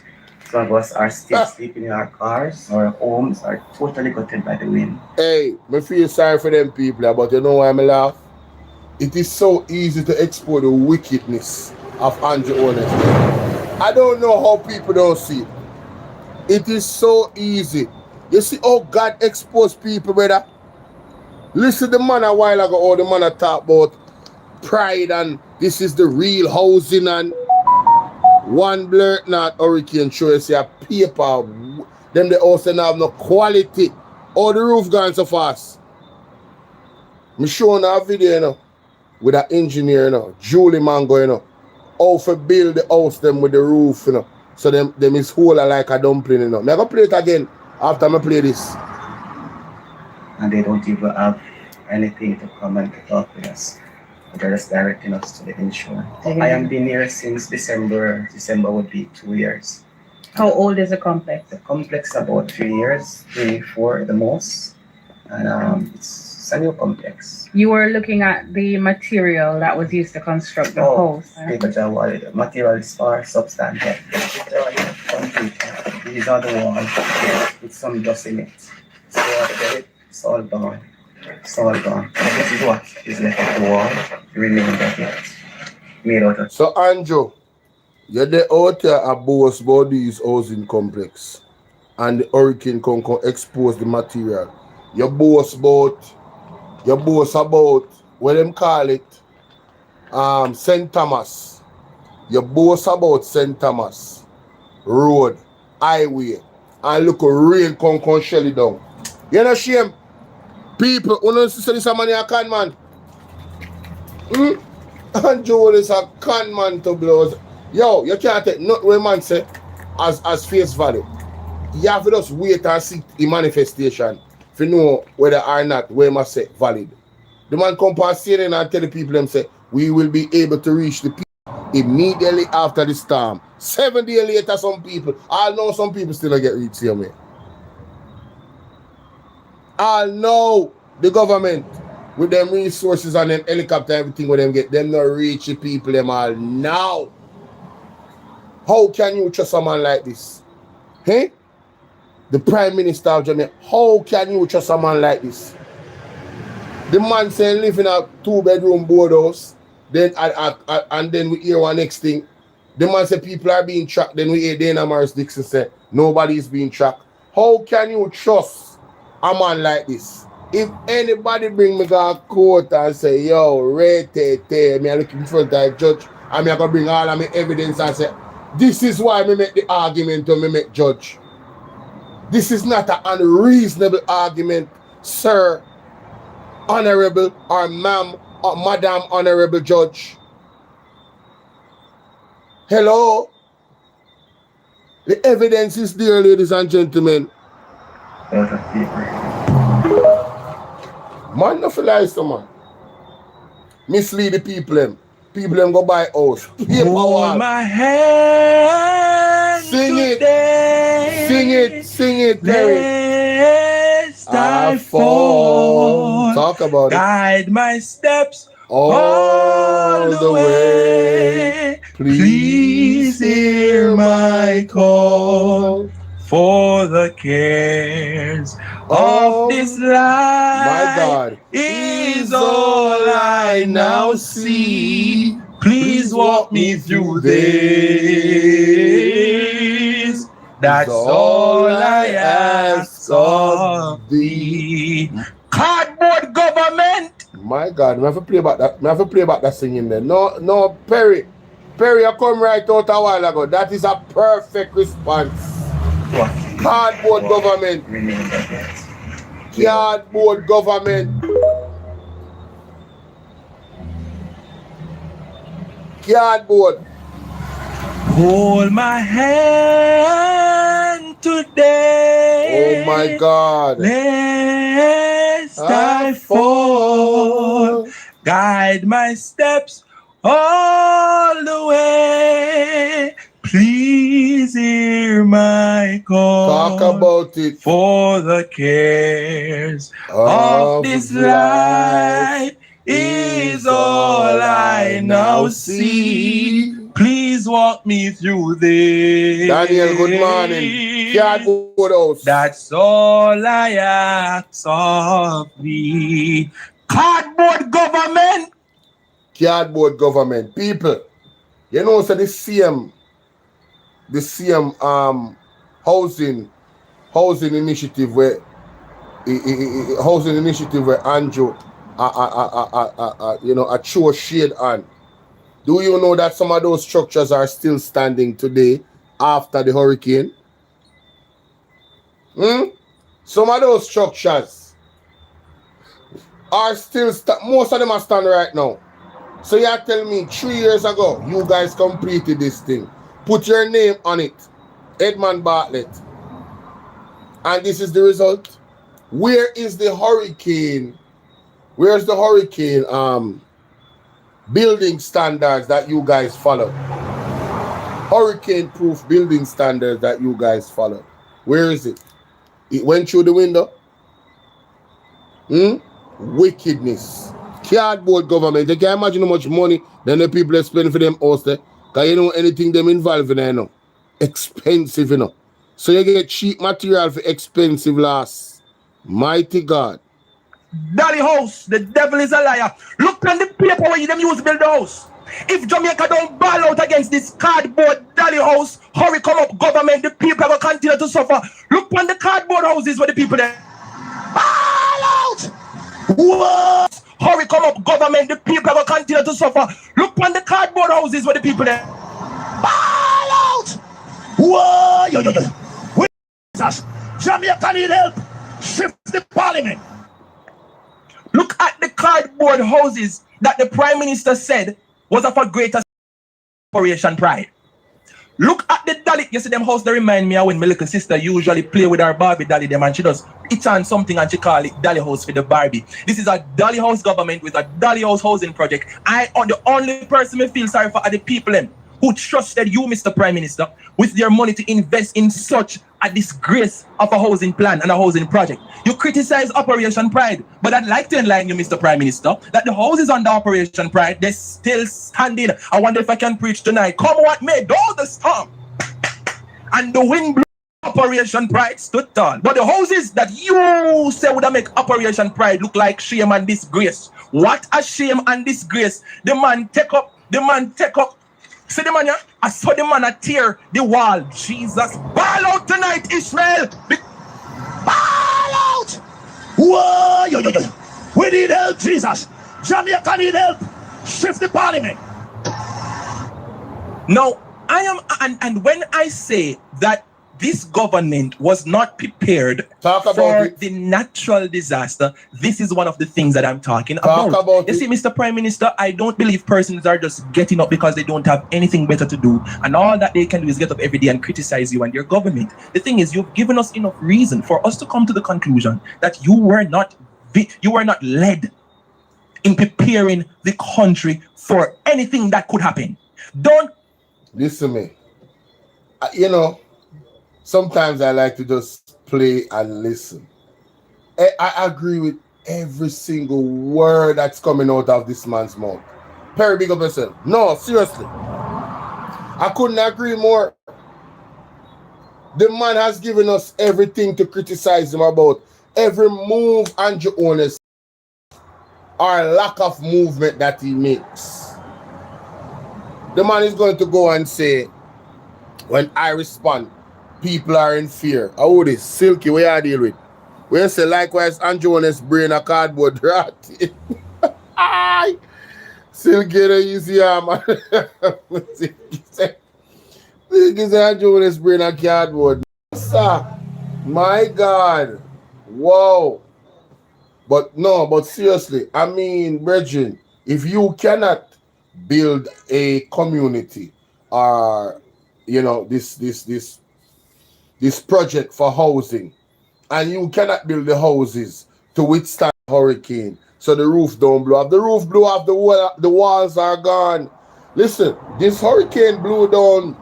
Some of us are still sleeping in our cars. Our homes are totally gutted by the wind. Hey, I feel sorry for them people, but you know why I laugh? It is so easy to expose the wickedness of Andrew Honest. I don't know how people don't see it. It is so easy. You see how God exposed people, brother? Listen to the man a while ago, all the man talk about pride and this is the real housing and one blurt not hurricane show you see a paper. Them they also have no quality. All the roof gone so fast. I'm showing a video, you know, with an engineer, you know, Julie Mango, you know, how to build the house them with the roof, you know. So them is whole like a dumpling, you know. I'm gonna play it again after I play this. And they don't even have anything to come and to talk with us. They're just directing us to the insurance. I have been here since December. December would be 2 years. How old is the complex? The complex about 3 years, 3, 4 the most. And it's a new complex. You were looking at the material that was used to construct the house. The material is far substantial. Concrete, these are the walls with some dust in it. So it's all gone. It's all gone. And this is what is left of the wall, the remains of it. Made out of. So Andrew, you're the out here at boast about these housing complex and the hurricane can expose the material. You boast about what them call it, St. Thomas. You boast about St. Thomas road, highway, and look a rain come shell it down. You know shame? People, who don't say this a man a con man? And Joel is a con man to blows. Yo, you can't take nothing what man say as face value. You have to just wait and see the manifestation if you know whether or not what must say valid. The man come past CNN and tell the people them say we will be able to reach the people immediately after the storm. 7 days later, some people, I know some people still don't get reached here, man. I know the government with them resources and them helicopter, everything with them get them not reach the people them all now. How can you trust someone like this? Hey? The Prime Minister of Jamaica, how can you trust someone like this? The man saying live in a 2-bedroom board house, then and then we hear one next thing. The man say people are being tracked, then we hear Dana Morris Dixon say nobody is being tracked. How can you trust a man like this? If anybody bring me to court and say, yo, me I look in front of the judge, and me I gonna bring all of my evidence and say, this is why me make the argument to me make judge. This is not an unreasonable argument, sir, honorable, or ma'am, or madam, honorable judge. Hello? The evidence is there, ladies and gentlemen. Man, no for lies to man. Mislead the people them. People them go buy house. Hold my hand Sing it. today. Sing it, Terry. Lest I fall. Talk about it. Guide my steps All the way. Please hear my call. For the cares of this life, my God, is all I now see. Please walk me through this. That's all I ask of thee. Cardboard government. My God, I have to play about that. I have to play about that singing there. No, Perry, I come right out a while ago. That is a perfect response. Cardboard government. Cardboard government. Cardboard. Hold my hand today. Oh my God. Lest I fall. Guide my steps all the way. Please hear my call. Talk about it. For the cares of this life is all I now see. Please walk me through this. Daniel, good morning. Cardboard house. That's all I ask of thee. Cardboard government. Cardboard government. People, you know, so the same housing initiative where Andrew a throw shade on. Do you know that some of those structures are still standing today after the hurricane? Some of those structures are still most of them are standing right now. So you tell me 3 years ago you guys completed this thing. Put your name on it. Edmund Bartlett. And this is the result. Where is the hurricane? Where's the hurricane building standards that you guys follow? Hurricane-proof building standards that you guys follow. Where is it? It went through the window? Wickedness. Cardboard government. You can't imagine how much money then the people are spending for them house there. Because you know anything them involved in there, you know. Expensive, you know. So you get cheap material for expensive loss. Mighty God. Dolly house, the devil is a liar. Look on the paper where you them use to build the house. If Jamaica don't ball out against this cardboard dolly house, hurry come up government, the people will continue to suffer. Look on the cardboard houses where the people there. Ball out! What? Hurry come up government, the people will continue to suffer. Look on the cardboard houses where the people there. Ball out! Whoa! Jamaica need help. Shift the parliament. Look at the cardboard houses that the Prime Minister said was of a greater Operation Pride. Look at the dolly. You see them house, they remind me of when my little sister usually play with her Barbie dolly them, and she does it's on something and she call it dolly house for the Barbie. This is a dolly house government with a dolly house housing project. I am the only person I feel sorry for are the people them who trusted you, Mr. Prime Minister, with their money to invest in such a disgrace of a housing plan and a housing project. You criticize Operation Pride, but I'd like to enlighten you, Mr. Prime Minister, that the houses under Operation Pride, they're still standing. I wonder if I can preach tonight. Come what may, though the storm and the wind blew, Operation Pride stood tall. But the houses that you say would make Operation Pride look like shame and disgrace. What a shame and disgrace. The man take up. See the man, yeah? I saw the man tear the wall. Jesus, ball out tonight, Ishmael. Ball out! Whoa! We need help, Jesus. Jamaica need help. Shift the parliament. Now, I am, and when I say that this government was not prepared for the natural disaster, this is one of the things that I'm talking about. You see, Mr. Prime Minister, I don't believe persons are just getting up because they don't have anything better to do, and all that they can do is get up every day and criticize you and your government. The thing is, you've given us enough reason for us to come to the conclusion that you were not led in preparing the country for anything that could happen. Don't listen to me. Sometimes I like to just play and listen. I agree with every single word that's coming out of this man's mouth. Perry, big up yourself. No, seriously. I couldn't agree more. The man has given us everything to criticize him about. Every move Andrew Owners or lack of movement that he makes. The man is going to go and say, when I respond, people are in fear. How this Silky, where I deal with? We say likewise, Andrew Owners brain a cardboard rat. Silky, easy, man. Silky say Andrew Owners brain a cardboard. Sir, my God. Whoa. But seriously, I mean, brethren, if you cannot build a community or, this project for housing, and you cannot build the houses to withstand hurricane, so the roof don't blow off. The roof blew off, the walls are gone. Listen, this hurricane blew down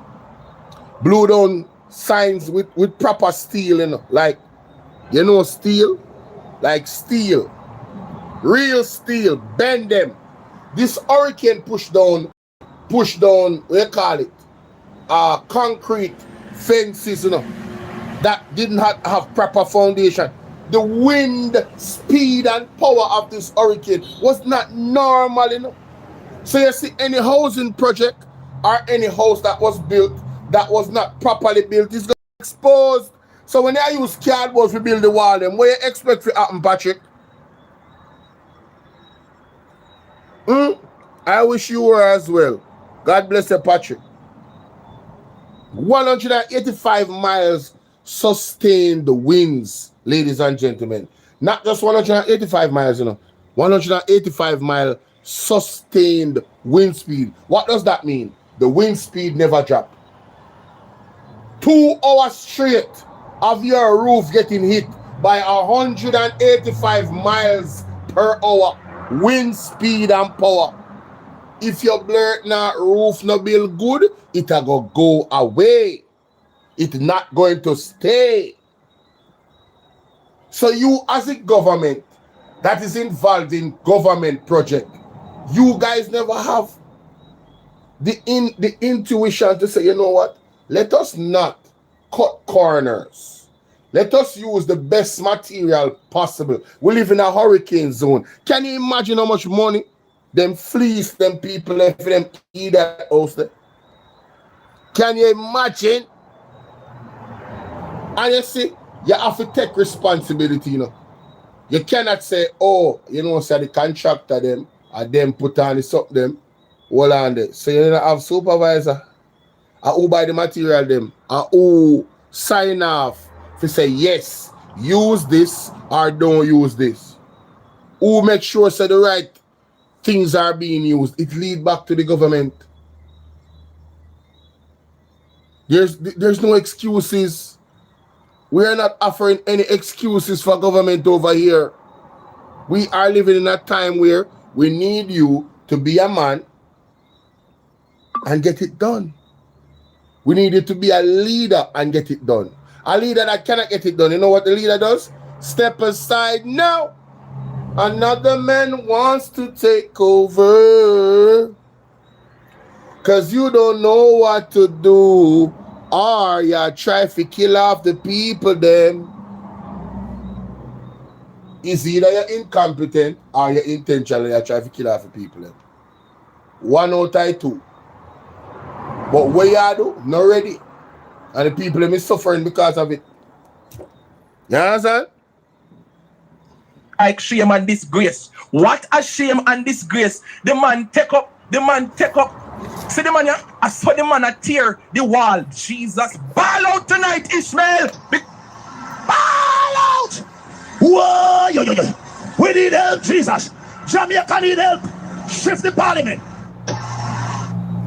signs with proper steel, like, steel, like steel, real steel, bend them. This hurricane pushed down, what you call it, concrete fences, that didn't have proper foundation. The wind, speed, and power of this hurricane was not normal, So you see, any housing project or any house that was built that was not properly built is going to be exposed. So when I use cardboard to build the wall, what you expect to happen, Patrick? I wish you were as well. God bless you, Patrick. 185 miles sustained winds, ladies and gentlemen. Not just 185 miles, 185 mile sustained wind speed. What does that mean? The wind speed never dropped. 2 hours straight of your roof getting hit by 185 miles per hour wind speed and power. If your blurt na roof no build good, it'll go away. It's not going to stay. So you as a government that is involved in government project, you guys never have the intuition to say, you know what? Let us not cut corners. Let us use the best material possible. We live in a hurricane zone. Can you imagine how much money them fleece them people left for them eat that house there? Can you imagine? And you see, you have to take responsibility, you know. You cannot say, oh, you know, say the contractor them, and them put on the something them, hold on there. So you don't have supervisor, and who buy the material them, and who sign off to say, yes, use this or don't use this. Who make sure so the right things are being used. It lead back to the government. There's no excuses. We are not offering any excuses for government over here. We are living in a time where we need you to be a man and get it done. We need you to be a leader and get it done. A leader that cannot get it done, you know what the leader does? Step aside now. Another man wants to take over. Because you don't know what to do. Or you try to kill off the people them. Is either you're incompetent or you're intentionally trying to kill off the people them. One out of two. But what you do? Not ready. And the people them is suffering because of it. You understand? Like shame and disgrace. What a shame and disgrace. The man take up. See the man here? I saw the man tear the wall. Jesus. Ball out tonight, Ishmael. Ball out. Whoa, yo. We need help, Jesus. Jamaica need help. Shift the parliament.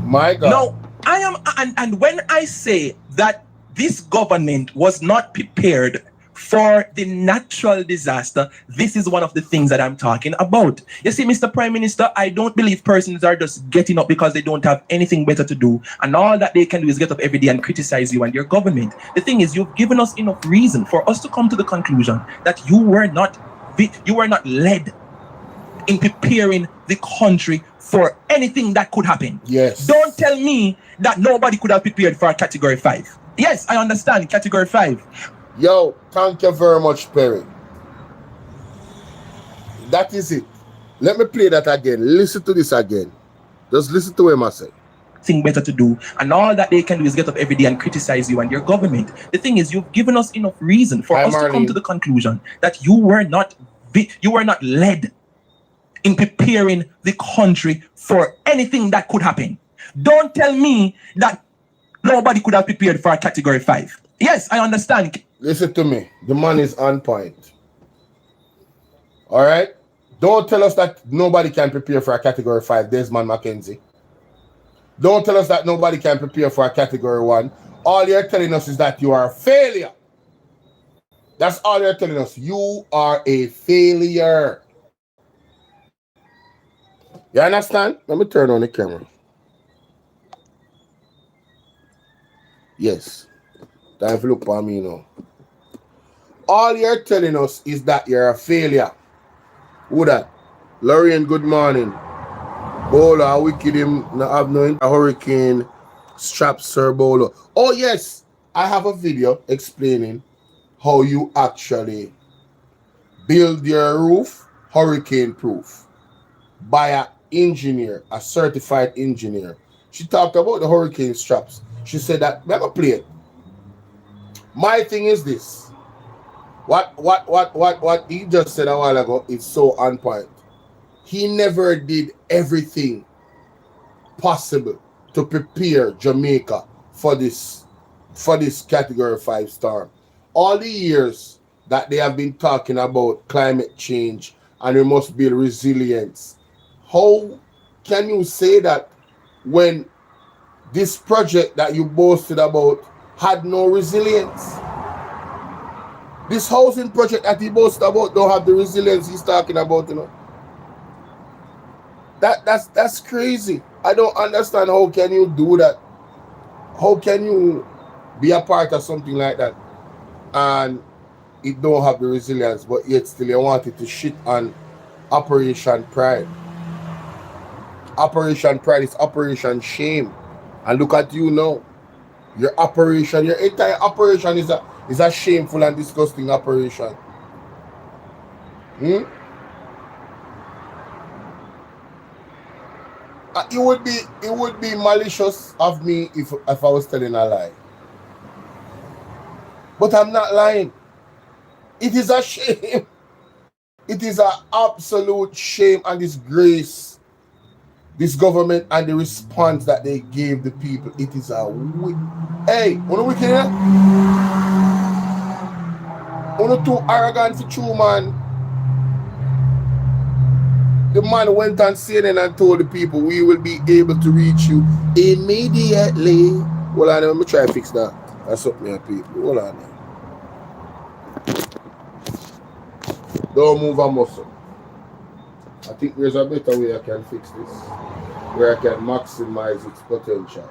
My God. No, I am, and when I say that this government was not prepared for the natural disaster, this is one of the things that I'm talking about. You see, Mr. Prime Minister, I don't believe persons are just getting up because they don't have anything better to do, and all that they can do is get up every day and criticize you and your government. The thing is, you've given us enough reason for us to come to the conclusion that you were not led in preparing the country for anything that could happen. Yes. Don't tell me that nobody could have prepared for a Category 5. Yes, I understand Category 5. Yo, thank you very much, Perry. That is it. Let me play that again. Listen to this again. Just listen to what I say. Thing better to do, and all that they can do is get up every day and criticize you and your government. The thing is, you've given us enough reason for us to come to the conclusion that you were not led in preparing the country for anything that could happen. Don't tell me that nobody could have prepared for a Category 5. Yes, I understand. Listen to me. The man is on point. All right? Don't tell us that nobody can prepare for a Category 5, Desmond Mackenzie. Don't tell us that nobody can prepare for a Category 1. All you're telling us is that you are a failure. That's all you're telling us. You are a failure. You understand? Let me turn on the camera. Yes. Time to look for me now. All you're telling us is that you're a failure. Who that? Lorraine, good morning. Bolo, I wicked him. No, I've known a hurricane strap Sir Bolo. Oh, yes. I have a video explaining how you actually build your roof hurricane proof by an engineer, a certified engineer. She talked about the hurricane straps. She said that, let me play it. My thing is this. What he just said a while ago is so on point. He never did everything possible to prepare Jamaica for this Category 5 storm. All the years that they have been talking about climate change and we must build resilience. How can you say that when this project that you boasted about had no resilience? This housing project that he boasted about don't have the resilience he's talking about, you know. That's crazy. I don't understand how can you do that. How can you be a part of something like that and it don't have the resilience, but yet still you want it to shit on Operation Pride. Operation Pride is Operation Shame. And look at you now. Your operation, your entire operation is a shameful and disgusting operation. Hmm? It would be malicious of me if I was telling a lie. But I'm not lying. It is a shame. It is an absolute shame and disgrace. This government and the response that they gave the people. It is a hey, wanna wicked here? Wanna too arrogant for true, man. The man went on CNN and told the people we will be able to reach you immediately. Hold on, let me try to fix that. That's up there, people. Hold on now. Don't move a muscle. I think there's a better way I can fix this, where I can maximize its potential.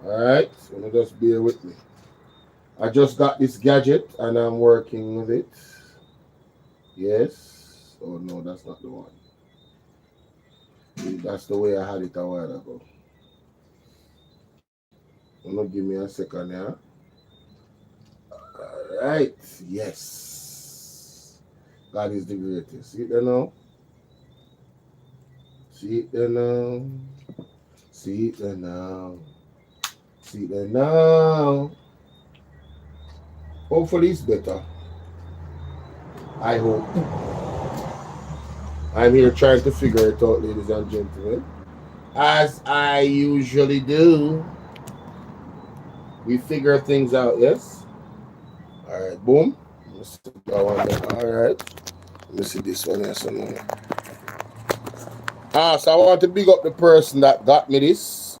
Alright, so just bear with me. I just got this gadget and I'm working with it. Yes. Oh no, that's not the one. That's the way I had it a while ago. Give me a second here. Alright, yes. God is the greatest. See it there now? See it there now? See it there now? See it there now? Hopefully it's better. I hope. I'm here trying to figure it out, ladies and gentlemen. As I usually do. We figure things out, yes? Alright, boom. Let's see that one there. Alright. Let me see this one here somewhere. So I want to big up the person that got me this.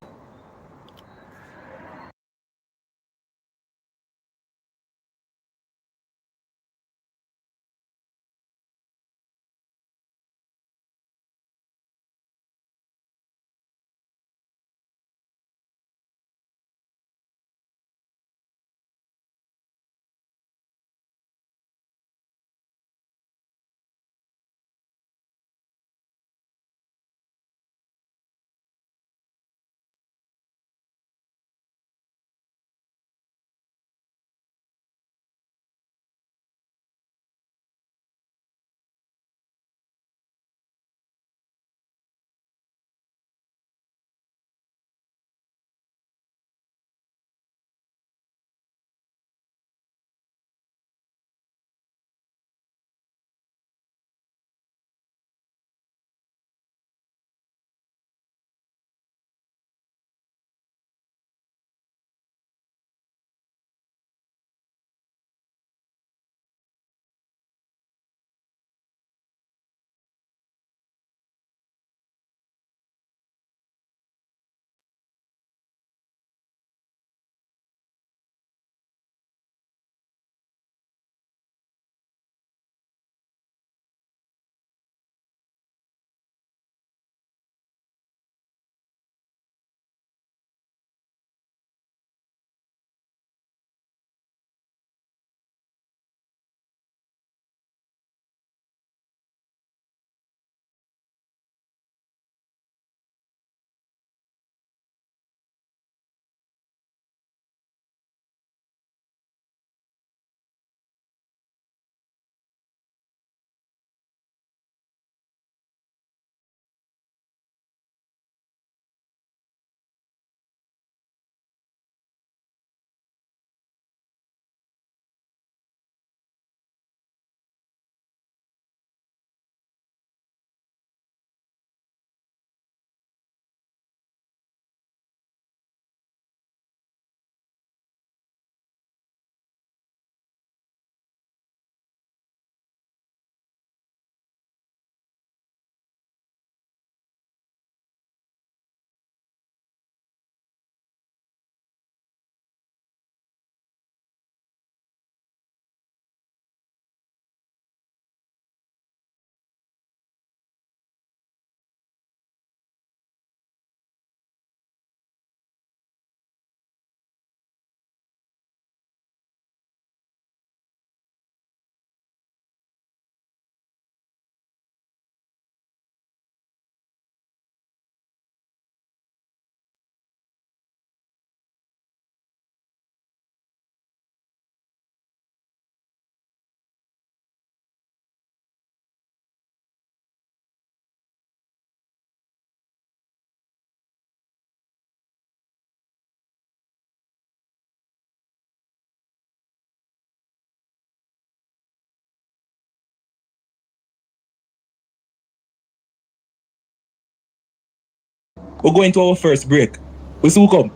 We're going to our first break. We soon come.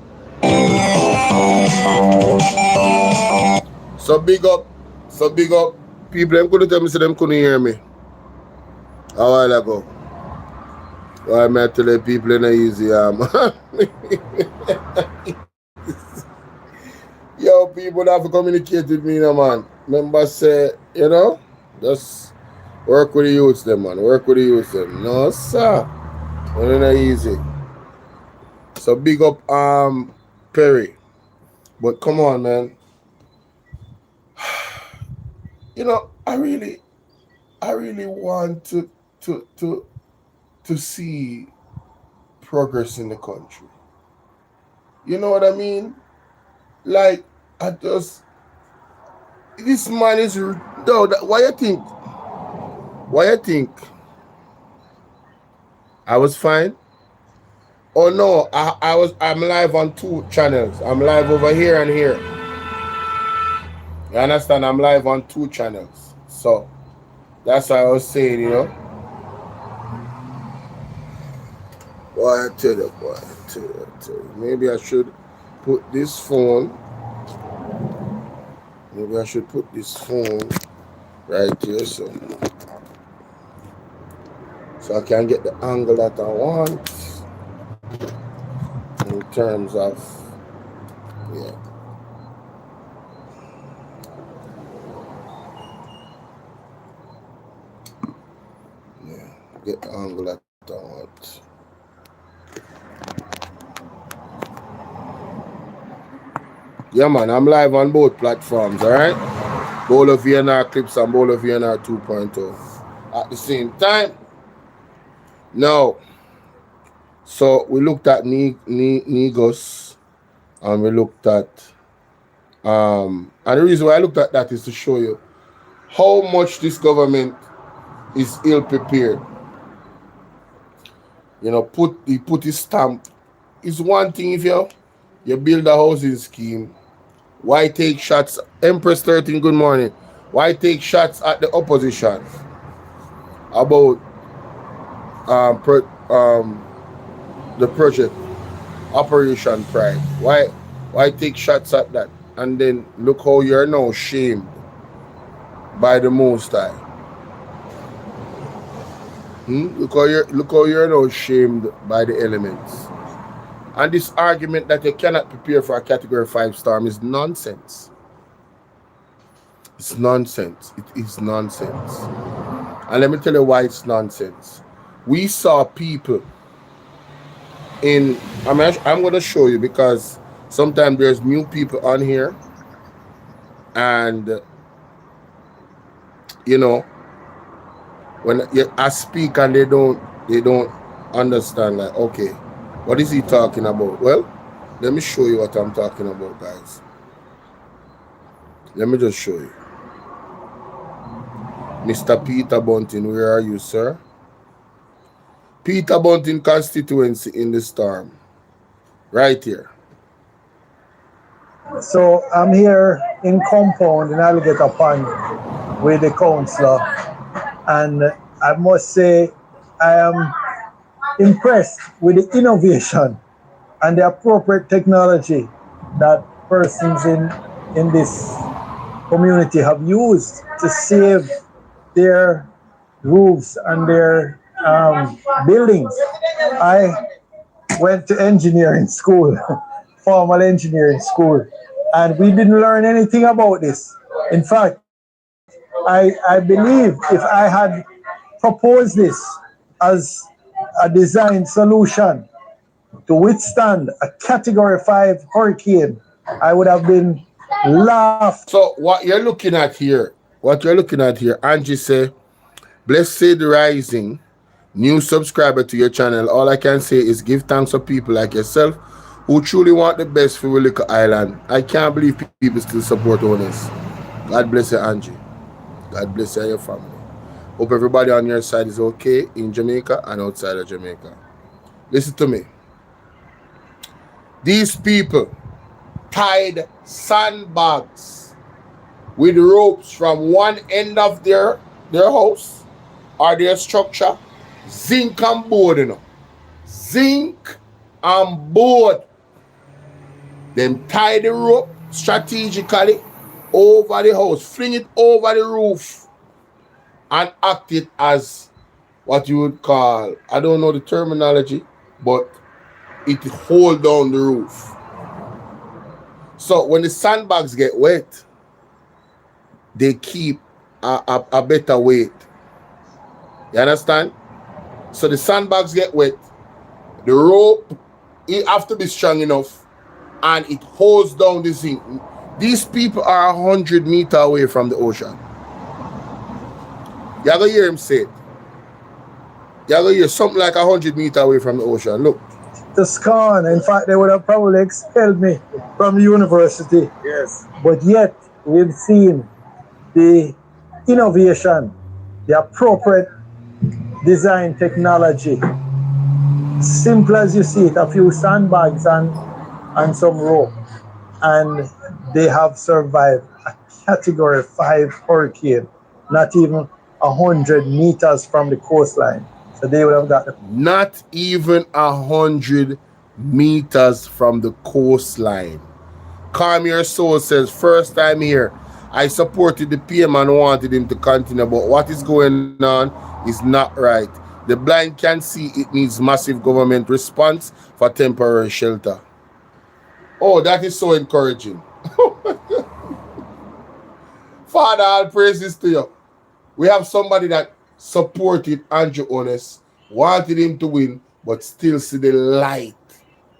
So big up. People, them couldn't tell me, so them couldn't hear me. A while ago. Why am I telling people in a easy Yo, people have to communicate with me now, man. Remember say, you know, just work with the youths them, man. Work with the youths them. No, sir. It ain't easy. So big up Perry. But come on, man. You know, I really want to see progress in the country. You know what I mean? Like, this man is, no, why you think I was fine? Oh no, I'm live on 2 channels. I'm live over here and here. You understand? I'm live on 2 channels. So that's what I was saying, you know. Boy, I tell you. Maybe I should put this phone. Right here, so I can get the angle that I want in terms of, yeah. Get the angle that I want. Yeah, man, I'm live on both platforms, all right? Bolo VNR clips and Bolo VNR 2.0 at the same time. Now, so we looked at Negos, and we looked at, and the reason why I looked at that is to show you how much this government is ill prepared. You know, he put his stamp. It's one thing if you build a housing scheme. Why take shots? Empress 13, good morning. Why take shots at the opposition about the project Operation Pride? Why take shots at that? And then look how you're now shamed by the Most High. Look how you're now shamed by the elements. And this argument that you cannot prepare for a Category 5 storm is nonsense. It's nonsense. It is nonsense. And let me tell you why it's nonsense. We saw people I'm going to show you, because sometimes there's new people on here, and you know, when I speak and they don't understand, like, okay, what is he talking about? Well, let me show you what I'm talking about, guys. Let me just show you. Mr. Peter Bunting, where are you, sir? Peter Bunting constituency in the storm. Right here. So I'm here in compound in Alligator Pond with the councillor, and I must say I am impressed with the innovation and the appropriate technology that persons in this community have used to save their roofs and their buildings. I went to engineering school, formal engineering school, and we didn't learn anything about this. In fact, I believe if I had proposed this as a design solution to withstand a Category 5 hurricane, I would have been laughed. So what you're looking at here, Angie say, blessed rising, new subscriber to your channel. All I can say is give thanks for people like yourself who truly want the best for Willica Island. I can't believe people still support owners. God bless you, Angie. God bless you and your family. Hope everybody on your side is okay in Jamaica and outside of Jamaica. Listen to me. These people tied sandbags with ropes from one end of their house or their structure, zinc and board, you know. Zinc on board. Them tie the rope strategically over the house, fling it over the roof, and act it as what you would call, I don't know the terminology, but it hold down the roof. So when the sandbags get wet, they keep a better weight. You understand? So the sandbags get wet, the rope, it have to be strong enough, and it holds down the zinc. These people are 100 meters away from the ocean. You're going to hear him say it. You're going to hear something like 100 meters away from the ocean. Look. To scorn. In fact, they would have probably expelled me from the university. Yes. But yet, we've seen the innovation, the appropriate design technology. Simple as you see it, a few sandbags and some rope. And they have survived a Category 5 hurricane, not even 100 meters from the coastline. So they would have got the... Not even 100 meters from the coastline. Calm Your Soul says, first time here, I supported the PM and wanted him to continue, but what is going on is not right. The blind can see it needs massive government response for temporary shelter. Oh, that is so encouraging. Father, all praises to you. We have somebody that supported Andrew Honest, wanted him to win, but still see the light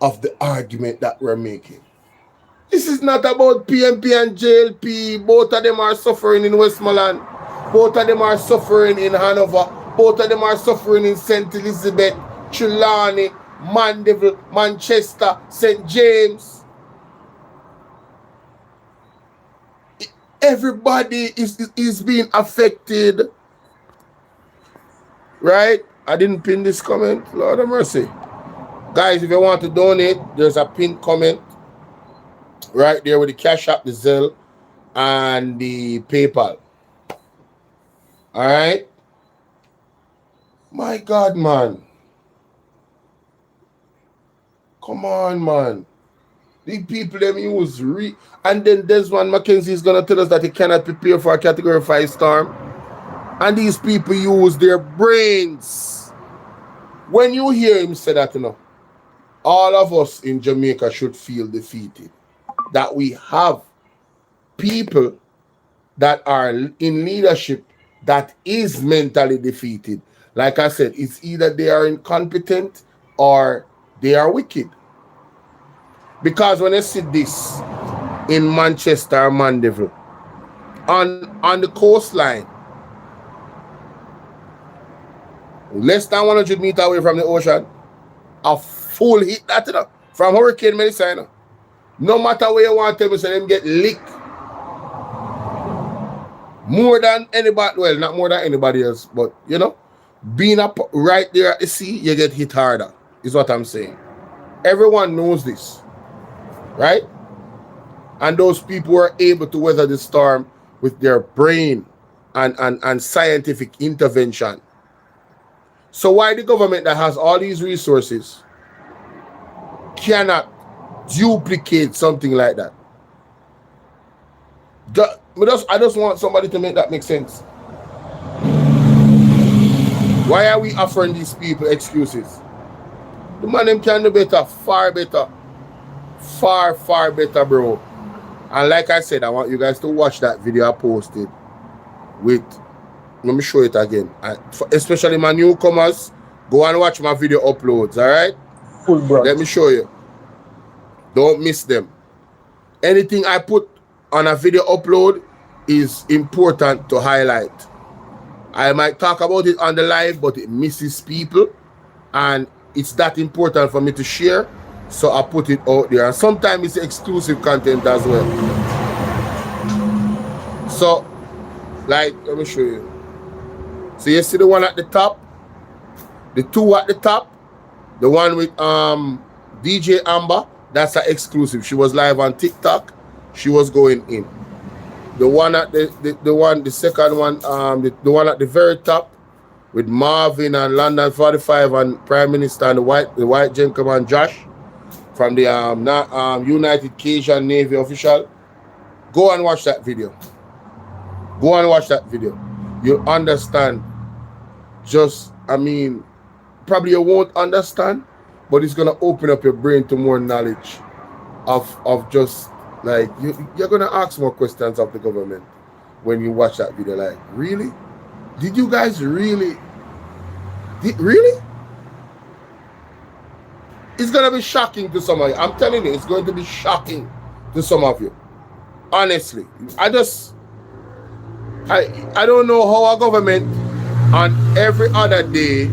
of the argument that we're making. This is not about PMP and JLP. Both of them are suffering in Westmoreland. Both of them are suffering in Hanover. Both of them are suffering in St. Elizabeth, Trelawney, Mandeville, Manchester, St. James. Everybody is being affected. Right? I didn't pin this comment. Lord have mercy. Guys, if you want to donate, there's a pinned comment right there with the Cash App, the Zelle, and the PayPal. All right? My God, man. Come on, man. These people, them use and then Desmond McKenzie is going to tell us that he cannot prepare for a Category 5 storm. And these people use their brains. When you hear him say that, you know, all of us in Jamaica should feel defeated. That we have people that are in leadership that is mentally defeated. Like I said, it's either they are incompetent or they are wicked. Because when I see this in Manchester or Mandeville, on the coastline, less than 100 meters away from the ocean, a full hit that, you know, from Hurricane Melissa. No matter where you want them, so them get licked. More than anybody, well, not more than anybody else, but, you know, being up right there at the sea, you get hit harder, is what I'm saying. Everyone knows this, right? And those people were able to weather the storm with their brain and scientific intervention. So why the government that has all these resources cannot duplicate something like that? I just want somebody to make that make sense. Why are we offering these people excuses? The man them can do better, far better. Far, far better, bro. And like I said, I want you guys to watch that video I posted with, let me show it again. Especially my newcomers, go and watch my video uploads, all right? Full brush. Let me show you. Don't miss them. Anything I put on a video upload is important to highlight. I might talk about it on the live, but it misses people. And it's that important for me to share. So I put it out there. And sometimes it's exclusive content as well. So, like, let me show you. So you see the one at the top? The two at the top? The one with DJ Amber, that's an exclusive. She was live on TikTok. She was going in. The one at the second one, the one at the very top with Marvin and London 45 and Prime Minister and the white gentleman Josh. from the United Cajun Navy official. Go and watch that video. Go and watch that video. You'll understand. Probably you won't understand, but it's gonna open up your brain to more knowledge of just like you're gonna ask more questions of the government when you watch that video. Like, really? Did you guys really? Really? It's gonna be shocking to some of you. I'm telling you, it's going to be shocking to some of you. Honestly, I don't know how our government on every other day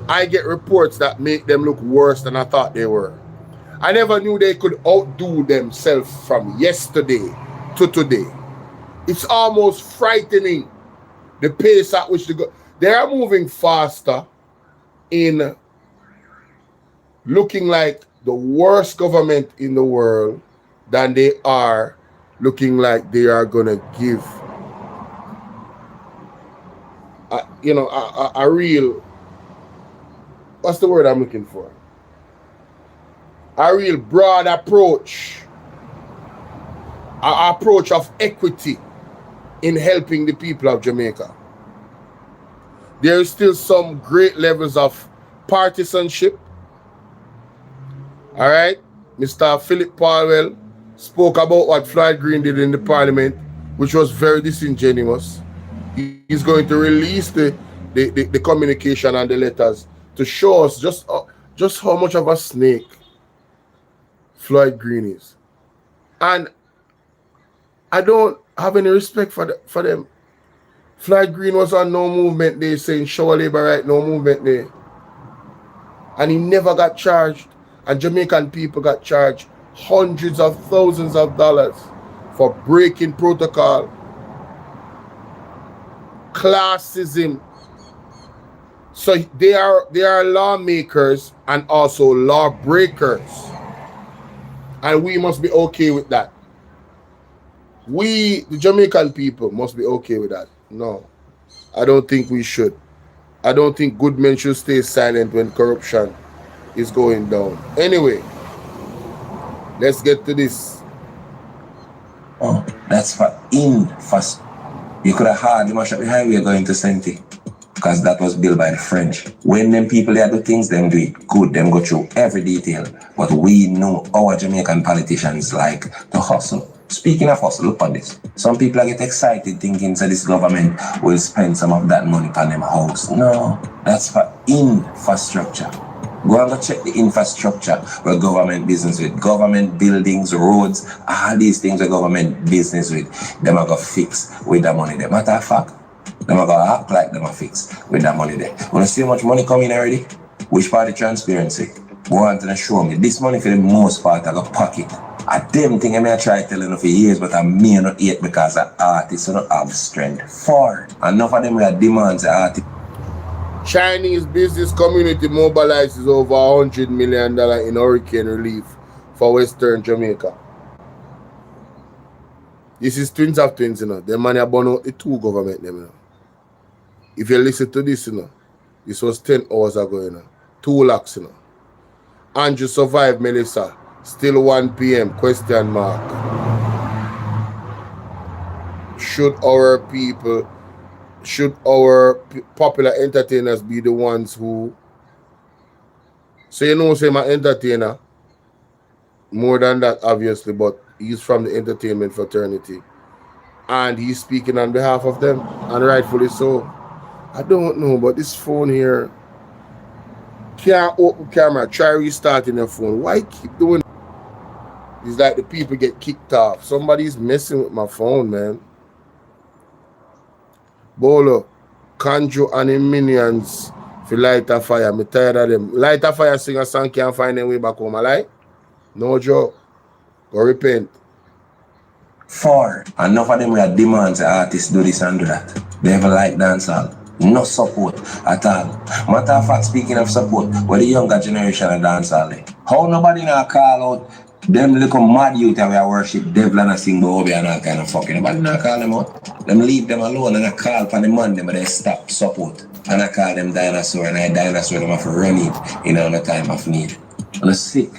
I get reports that make them look worse than I thought they were. I never knew they could outdo themselves from yesterday to today. It's almost frightening the pace at which they are moving faster in looking like the worst government in the world than they are looking like they are gonna give a real, what's the word I'm looking for? A real broad approach, an approach of equity in helping the people of Jamaica. There is still some great levels of partisanship. All right, Mr. Philip Powell spoke about what Floyd Green did in the parliament, which was very disingenuous. He's going to release the communication and the letters to show us just how much of a snake Floyd Green is. And I don't have any respect for them. Floyd Green was on No Movement Day saying show labor right, No Movement Day. And he never got charged. And Jamaican people got charged hundreds of thousands of dollars for breaking protocol, classism. So they are lawmakers and also lawbreakers. And we must be okay with that. We, the Jamaican people, must be okay with that. No, I don't think we should. I don't think good men should stay silent when corruption is going down. Anyway, let's get to this. Oh, that's for first. You could have hardly mashed up the highway going to Senti, because that was built by the French. When them people there do things, them do it good, them go through every detail. But we know our Jamaican politicians like to hustle. Speaking of hustle, look on this. Some people get excited thinking that this government will spend some of that money on them house. No, that's for infrastructure. Go and go check the infrastructure where government business with. Government buildings, roads, all these things where government business with. Them are going to fix with the money there. Matter of fact, them are going to act like them are fix with that money there. Want to see how much money coming already? Which part of transparency? Go on to show me. This money for the most part I got pocket. I them thing I may try telling you for years, but I may not eat because the artists don't have strength for it. Enough of them that demands the artists. Chinese business community mobilizes over $100 million in hurricane relief for Western Jamaica. This is twins of twins, you know. The money are born out the two government, them, you know. If you listen to this, you know, this was 10 hours ago, you know. 2 lakhs, you know. Andrew survived Melissa. Still 1 p.m. question mark. Should our popular entertainers be the ones who say, you know, say my entertainer, more than that obviously, but he's from the entertainment fraternity and he's speaking on behalf of them, and rightfully so. I don't know, but this phone here can't open camera. Try restarting your phone. Why keep doing it? It's like the people get kicked off. Somebody's messing with my phone, man. Bolo, Kanjo and him minions for light a fire. I'm tired of them. Light a fire sing a song, can't find their way back home. I like? No joke. Go repent. 4. Enough of them that demands the artists do this and do that. They ever like dancehall. No support at all. Matter of fact, speaking of support, where the younger generation of dancehall, how nobody now call out them little mad youth that we worship devil and sing Bobby and all kind of fucking. Nobody now call them out. Them leave them alone and I call for the man them, but they stop support. And I call them dinosaur, and I dinosaur them have to run it in on the time of need. And it's sick.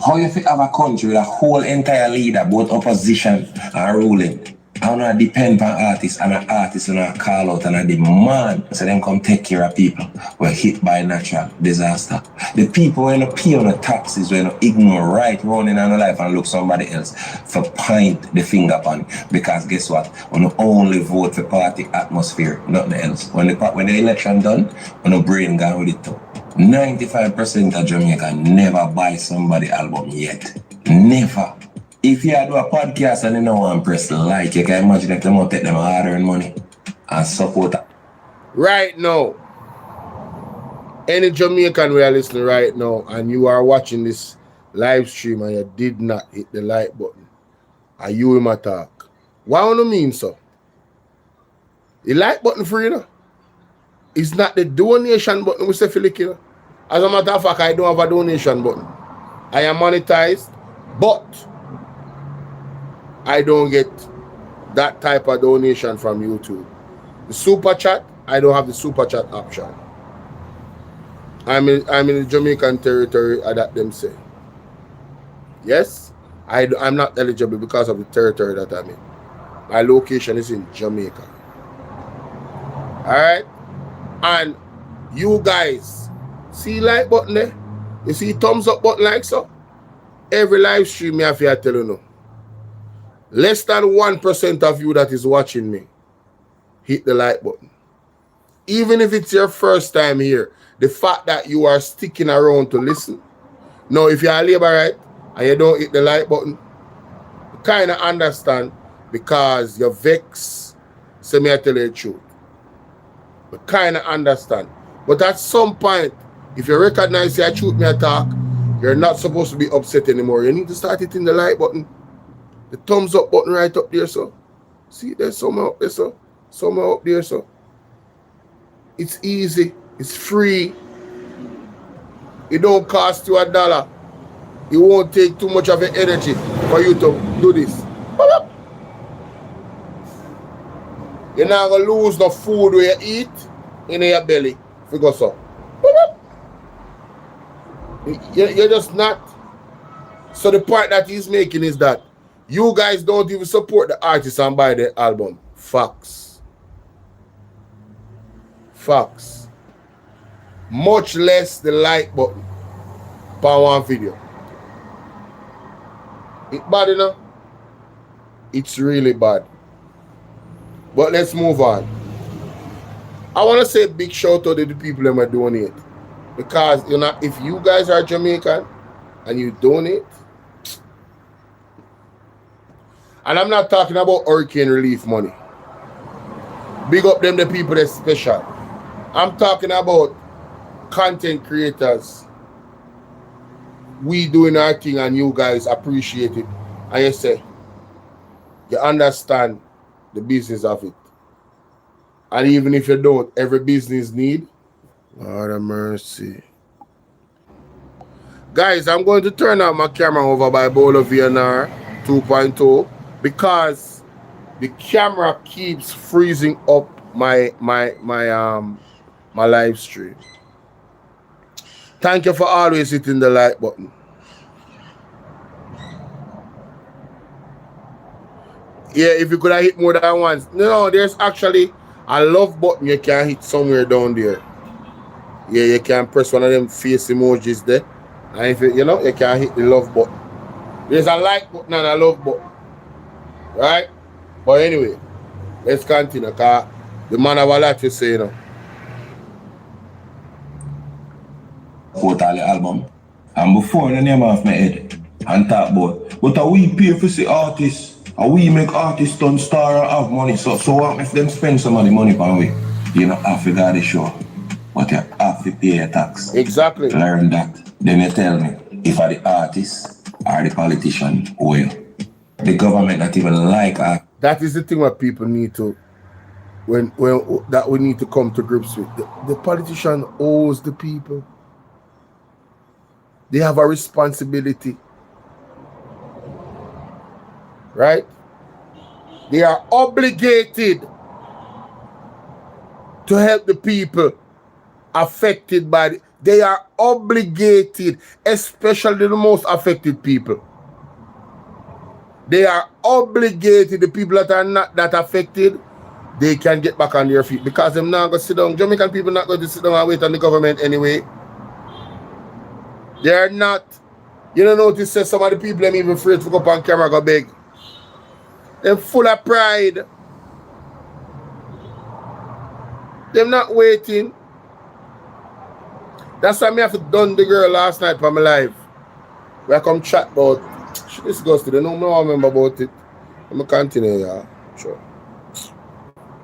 How you fit have a country with a whole entire leader, both opposition and ruling? I don't depend on artists, and an artist and call out and a demand so them come take care of people who are hit by natural disaster. The people who don't pay on the taxes, who don't ignore right running on life and look somebody else for point the finger upon. Because guess what? When you only vote for party atmosphere, nothing else. When the election done, when the brain gone with it too. 95% of Jamaica never buy somebody album yet. Never. If you do a podcast and you don't want to press like, you can imagine if they want to take them hard-earned money and support. Right now, any Jamaican we are listening right now and you are watching this live stream and you did not hit the like button, are you in my talk? What do you mean, so? The like button for you, know? It's not the donation button we say for you know? As a matter of fact, I don't have a donation button. I am monetized, but I don't get that type of donation from YouTube. The super chat, I don't have the super chat option. I'm in the Jamaican territory, that them say. Yes, I'm not eligible because of the territory that I'm in. My location is in Jamaica. Alright? And you guys, see like button there? You see thumbs up button like so? Every live stream me have to tell you no. Less than 1% of you that is watching me, hit the like button. Even if it's your first time here, the fact that you are sticking around to listen. Now, if you're a labourite and you don't hit the like button, you kind of understand because you're vexed. So me I tell you the truth. You kind of understand. But at some point, if you recognize your truth me talk, you're not supposed to be upset anymore. You need to start hitting the like button. The thumbs up button right up there, so. See, there's somewhere up there, so. Somewhere up there, so. It's easy. It's free. It don't cost you $1. It won't take too much of your energy for you to do this. You're not going to lose the food where you eat in your belly. Figure so. You're just not. So the point that he's making is that you guys don't even support the artist and buy the album. Facts. Facts. Much less the like button per one video. It's bad enough. It's really bad. But let's move on. I want to say a big shout out to the people that might donate. Because you know, if you guys are Jamaican and you donate, and I'm not talking about hurricane relief money. Big up them, the people that's special. I'm talking about content creators. We doing our thing and you guys appreciate it. And you say, you understand the business of it. And even if you don't, every business need. Lord have mercy. Guys, I'm going to turn out my camera over by Bolo VNR 2.0 because the camera keeps freezing up my live stream. Thank you for always hitting the like button. Yeah, if you could have hit more than once. No, there's actually a love button you can hit somewhere down there. Yeah, you can press one of them face emojis there. And if you know, you can hit the love button. There's a like button and a love button. Right? But anyway, let's continue. Because the man have a lot to say, you know. Quarterly album. And before the name off my head and talk about, but are we pay for the artists? Are we make artists turn star and have money? So what if them spend some of the money on we? You know, have to go the show. But you have to pay your tax. Exactly. Learn that. Then you tell me if are the artist or the politician well. The government not even like art. That is the thing that people need to that we need to come to grips with. The politician owes the people. They have a responsibility. Right? They are obligated to help the people affected by They are obligated, especially the most affected people. They are obligated, the people that are not that affected, they can get back on their feet because they're not going to sit down. Jamaican people not going to sit down and wait on the government anyway. They're not. You don't notice that some of the people them even afraid to go up on camera go beg. They're full of pride. They're not waiting. That's why I have to done the girl last night for my life. Where I come chat about. She disgusted. I don't remember about it. I'm going to continue, yeah. Sure.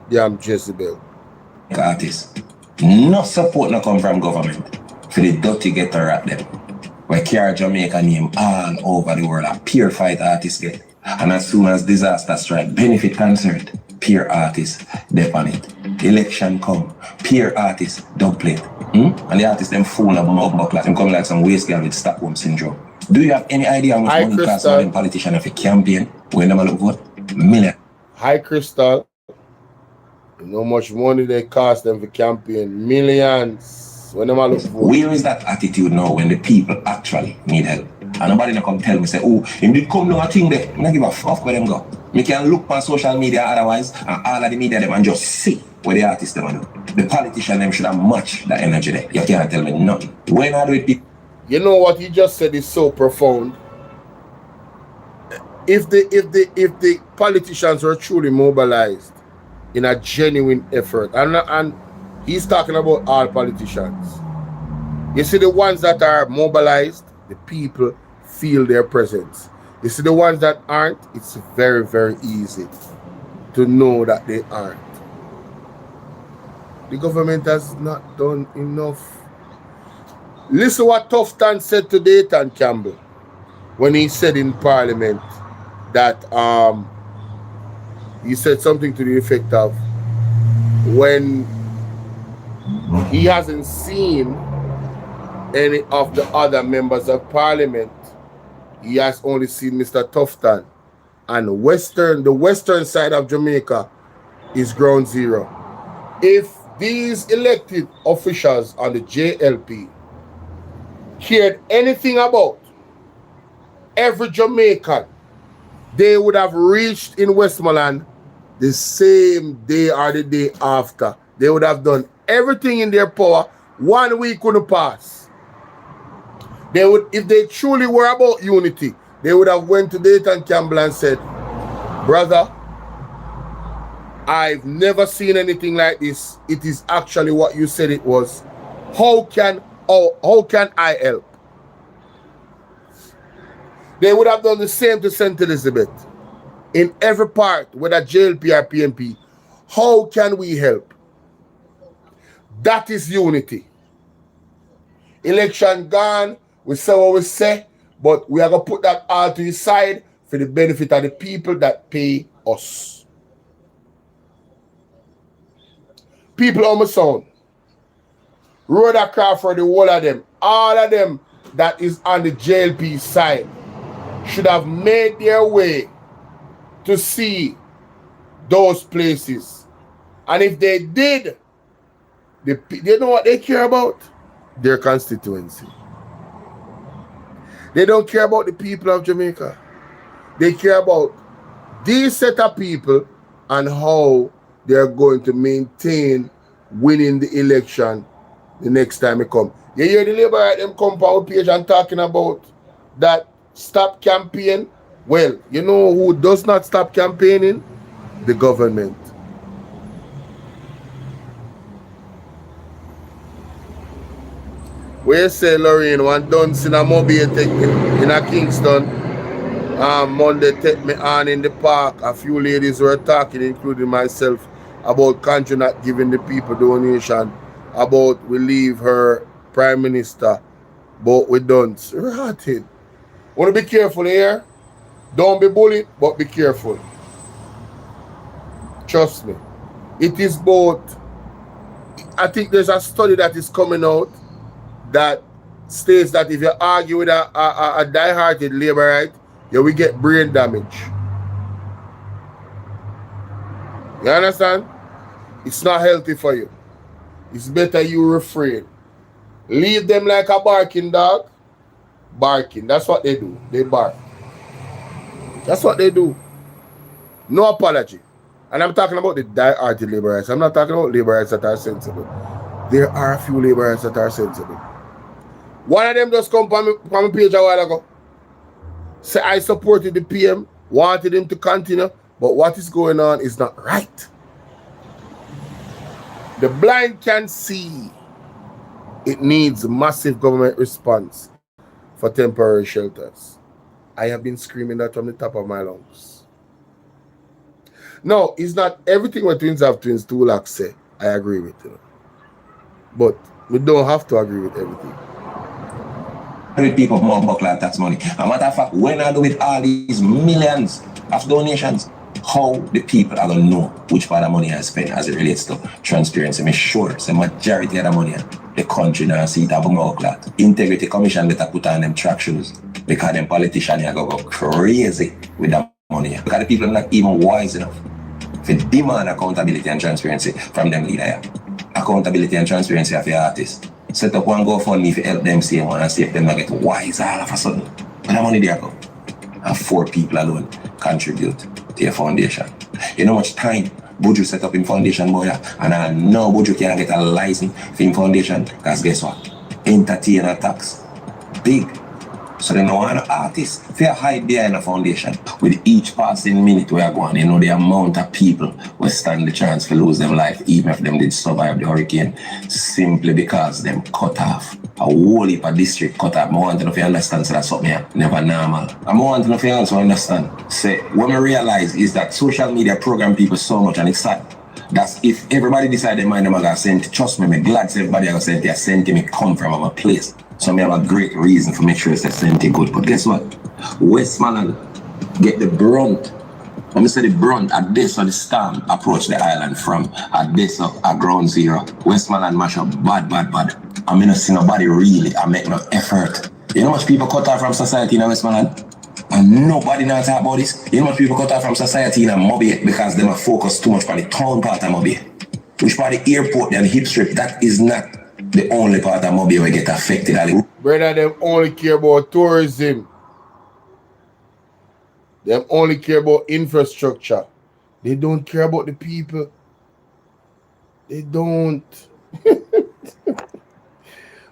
Yeah, I'm Jezebel. Artists. No support no come from government for the dirty getter at them. We carry Jamaica name all over the world. A pure fight artists get. And as soon as disaster strike, benefit concert, peer artists dep on it. Election come, peer artists don't play it. And the artists them fool up class. Them come like some waste girl with Stockholm syndrome. Do you have any idea how much money costs all them politicians if a campaign when them look vote? Million. Hi Crystal. You know how much money they cost them for campaign? Millions. When them look vote. Where is that attitude now when the people actually need help? And nobody no come tell me say, oh, him did come down a thing there. I don't give a fuck where them go. Me can look on social media otherwise and all of the media them and just see what the artists them do. The politicians them should have much that energy there. You can't tell me nothing. When I do it, people. You know what you just said is so profound. If the politicians were truly mobilized in a genuine effort, and he's talking about all politicians. You see the ones that are mobilized, the people feel their presence. You see the ones that aren't, it's very, very easy to know that they aren't. The government has not done enough. Listen what Tufton said to Dayton Campbell when he said in Parliament that he said something to the effect of when he hasn't seen any of the other members of Parliament, he has only seen Mr. Tufton, and the western side of Jamaica is ground zero. If these elected officials on the JLP cared anything about every Jamaican, they would have reached in Westmoreland the same day or the day after. They would have done everything in their power. 1 week couldn't pass. They would, if they truly were about unity, they would have went to Dayton Campbell and said, brother, I've never seen anything like this. It is actually what you said it was. How can I help? They would have done the same to St. Elizabeth. In every part, whether JLP or PNP, how can we help? That is unity. Election gone, we say what we say, but we are going to put that all to the side for the benefit of the people that pay us. People on my sound. Rhoda Crawford, the whole of them, all of them that is on the JLP side should have made their way to see those places. And if they did, they know what they care about? Their constituency. They don't care about the people of Jamaica. They care about these set of people and how they're going to maintain winning the election the next time it come. You hear the Labour at them compound page and talking about that stop campaign? Well, you know who does not stop campaigning? The government. Where you say, Lorraine, one dance in a mobile take in a Kingston. Monday take me on in the park. A few ladies were talking, including myself, about country not giving the people donation, about we leave her prime minister, but we don't. Rotted. Want to be careful here. Don't be bullied, but be careful. Trust me. It is both. I think there's a study that is coming out that states that if you argue with a die-hearted Labourite, you will get brain damage. You understand? It's not healthy for you. It's better you refrain. Leave them like a barking dog. Barking. That's what they do. They bark. That's what they do. No apology. And I'm talking about the die-hard labor rights. I'm not talking about labor rights that are sensible. There are a few labor rights that are sensible. One of them just come from my page a while ago. Say I supported the PM, wanted him to continue, but what is going on is not right. The blind can see. It needs massive government response for temporary shelters. I have been screaming that from the top of my lungs. No, it's not everything what Twins Have Twins do like say. I agree with you. But we don't have to agree with everything. With people more buckler tax money. As a matter of fact, when I do with all these millions of donations, how the people are going to know which part of money I spent as it relates to transparency. I'm sure the majority of the money the country now see it have a more clout. Integrity Commission better put on them track shoes because them politicians are going to go crazy with that money. Because the people are not even wise enough to demand accountability and transparency from them leaders. Accountability and transparency of your artists. Set up one GoFundMe to help them see one and see if them not get wise all of a sudden. But the money there go. And 4 people alone contribute to your foundation. You know how much time Buju set up in foundation, boy, and I know Buju can get a license for in foundation, because guess what? Entertainer tax. Big. So they don't want an artist to hide behind a foundation. With each passing minute we are going, you know the amount of people will stand the chance to lose their life, even if them did survive the hurricane, simply because them cut off. A whole heap of district cut off. I want to know if you understand, so that's something never normal. I want to know if you also understand. Say, what I realize is that social media program people so much, and it's sad. That's if everybody decide they mind them, I'm going to send, trust me, I'm glad everybody going to send they send me come from a place. So I have a great reason to make sure it's sent good. But guess what? Westmoreland get the brunt. When I say the brunt, at this of the storm approach the island from, at this of a ground zero. Westmoreland mash up bad. I mean, I see nobody really, I make no effort. You know how much people cut off from society in Westmoreland? And nobody now talk about this. You know how much people cut off from society in Mobile because they are focused too much on the town part of Mobile. Which part of the airport and hip strip, that is not the only part of Mobile will get affected. Brother, them only care about tourism. Them only care about infrastructure. They don't care about the people. They don't.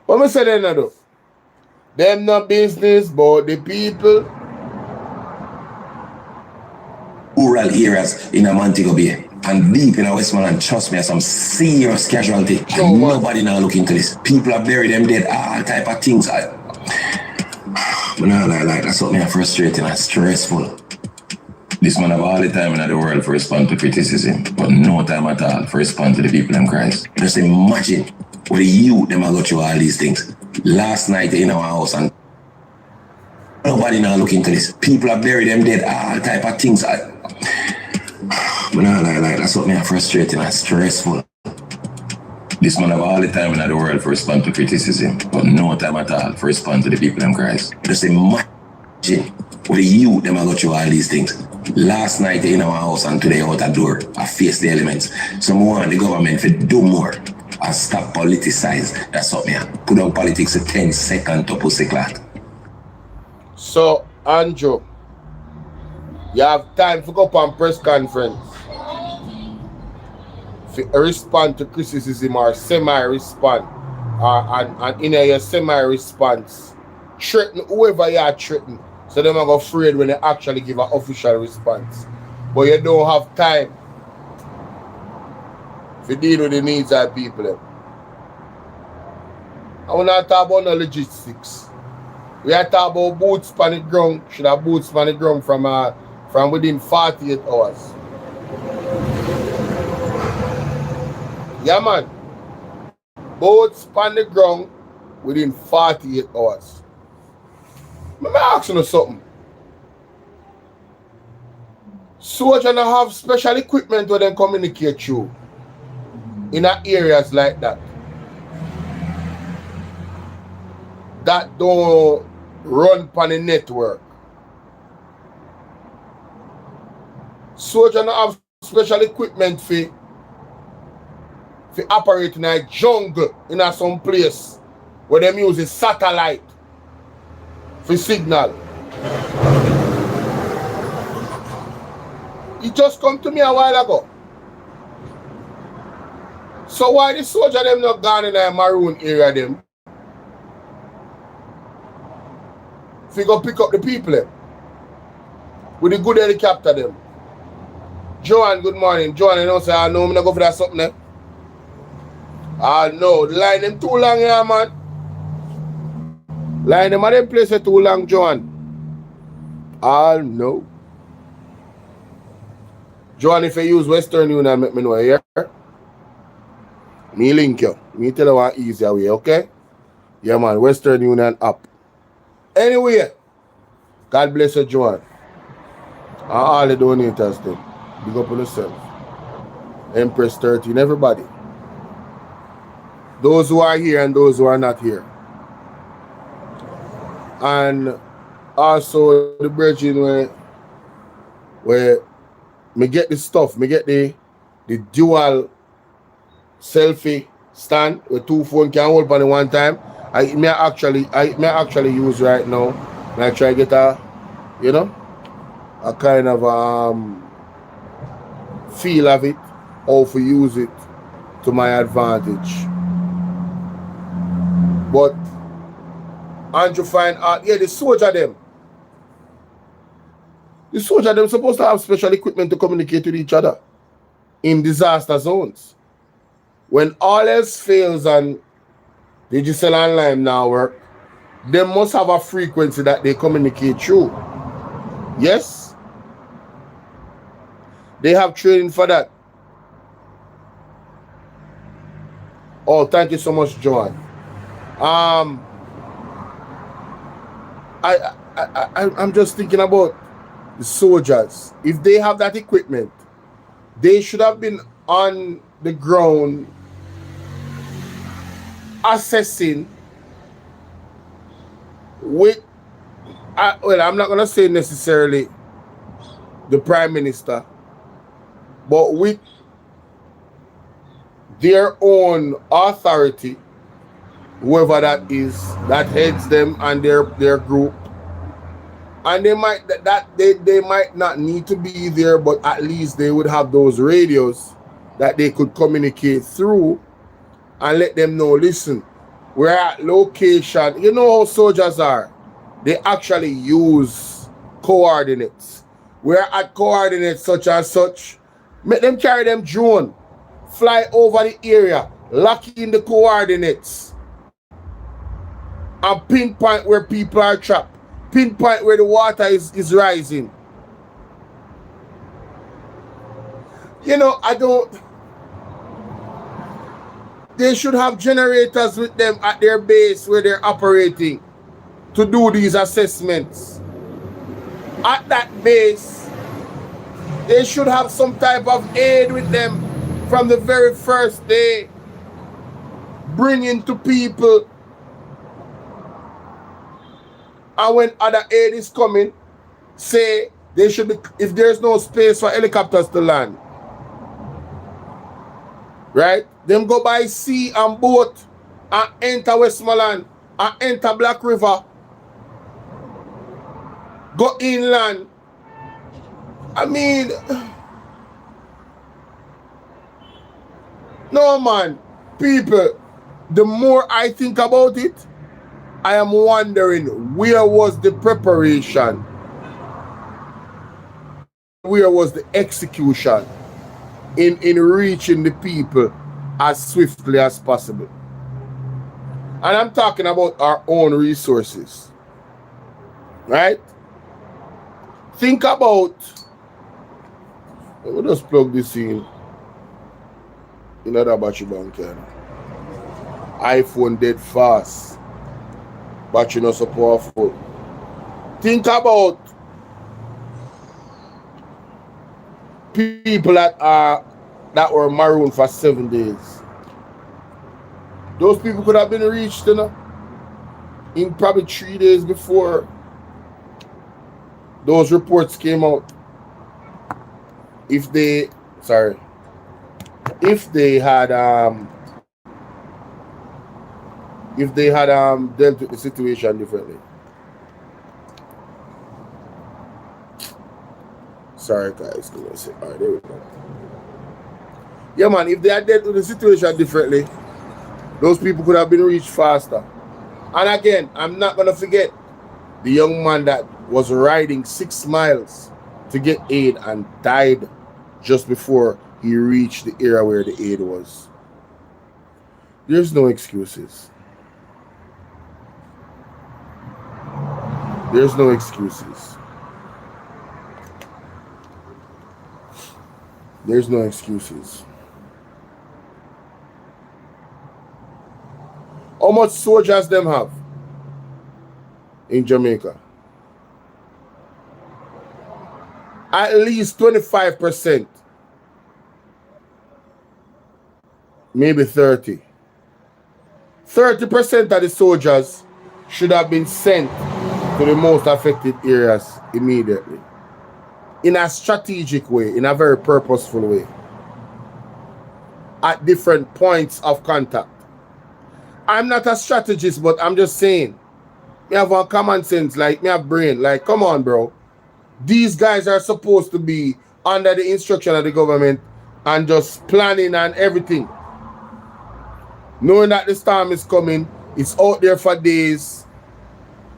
What am I saying now though? Them not business, but the people. Rural areas in a Montego Bay. And deep in a Westmoreland, trust me, some serious casualty. And nobody now look into this. People are buried them dead, all type of things. But like that's something frustrating and stressful. This man have all the time in the world for respond to criticism, but no time at all for respond to the people in Christ. Just imagine what the youth them go through all these things. Last night in our house and nobody now look into this. People are buried them dead, all type of things. But like that's something frustrating and stressful. This man have all the time in the world for respond to criticism, but no time at all for respond to the people in Christ. Just imagine what the youth them go through all these things. Last night in our house and today out the door, I face the elements. So I want the government to do more and stop politicize. That's something. Put on politics a 10 seconds to pussy clot. So, Andrew, you have time to go up on press conference to respond to criticism or semi-respond and in your semi-response threaten whoever you are threatening, so they're not afraid when they actually give an official response. But you don't have time to deal with the needs of people. I want to talk about no logistics. We are talking about boots on the ground. Should have boots on the ground from within 48 hours. Yeah, man. Boats on the ground within 48 hours. Let me ask you something. Soldiers have special equipment where they communicate through in areas like that. That don't run on the network. Soldiers have special equipment for operate in a jungle in some place where them use is satellite for signal. He just come to me a while ago. So why the soldier them not gone in a maroon area them? If you go pick up the people them, with the good helicopter them. Joanne, good morning. Joanne, you know say I know I'm not go for that something there. Ah no, the line them too long here, man. Line them at them place too long, Joanne. Ah no. Joanne, if you use Western Union, make me know here. Me link you. Me tell you one easier way, okay? Yeah, man. Western Union app. Anyway, God bless you, Joanne. And all the donators, them. Big up on yourself. Empress 13, everybody. Those who are here and those who are not here. And also the brethren where me get the stuff, me get the dual selfie stand with two phones can hold on at one time. I may actually use right now. I try to get a, you know, a kind of feel of it, how to use it to my advantage. But Andrew find out, yeah, the soldier them supposed to have special equipment to communicate with each other in disaster zones. When all else fails and digital and Lime now work, they must have a frequency that they communicate through. Yes? They have training for that. Oh, thank you so much, John. I'm just thinking about the soldiers. If they have that equipment, they should have been on the ground assessing with, well, I'm not going to say necessarily the Prime Minister, but with their own authority, whoever that is, that heads them and their group. And they might not need to be there, but at least they would have those radios that they could communicate through and let them know, listen, we're at location. You know how soldiers are. They actually use coordinates. We're at coordinates such and such. Make them carry them drone, fly over the area, lock in the coordinates, and pinpoint where people are trapped. Pinpoint where the water is rising. You know, they should have generators with them at their base where they're operating to do these assessments. At that base, they should have some type of aid with them from the very first day, bringing to people. And when other aid is coming, say they should be, if there's no space for helicopters to land, right? Them go by sea and boat and enter Westmoreland and enter Black River, go inland. I mean, no man, people, the more I think about it, I am wondering, where was the preparation? Where was the execution in reaching the people as swiftly as possible? And I'm talking about our own resources, right? Think about, let me just plug this in another battery bank here. iPhone dead fast. Battery not so powerful. Think about people that were marooned for 7 days. Those people could have been reached, you know, in probably 3 days before those reports came out. If they had if they had dealt with the situation differently. Sorry guys, give me a sec. Alright, there we go. Yeah man, if they had dealt with the situation differently, those people could have been reached faster. And again, I'm not gonna forget the young man that was riding 6 miles to get aid and died just before he reached the area where the aid was. There's no excuses. There's no excuses. There's no excuses. How much soldiers them have in Jamaica? At least 25%. Maybe 30. 30% of the soldiers should have been sent to the most affected areas immediately. In a strategic way, in a very purposeful way. At different points of contact. I'm not a strategist, but I'm just saying. Me have one common sense, like me have brain. Like, come on, bro. These guys are supposed to be under the instruction of the government and just planning and everything. Knowing that the storm is coming, it's out there for days.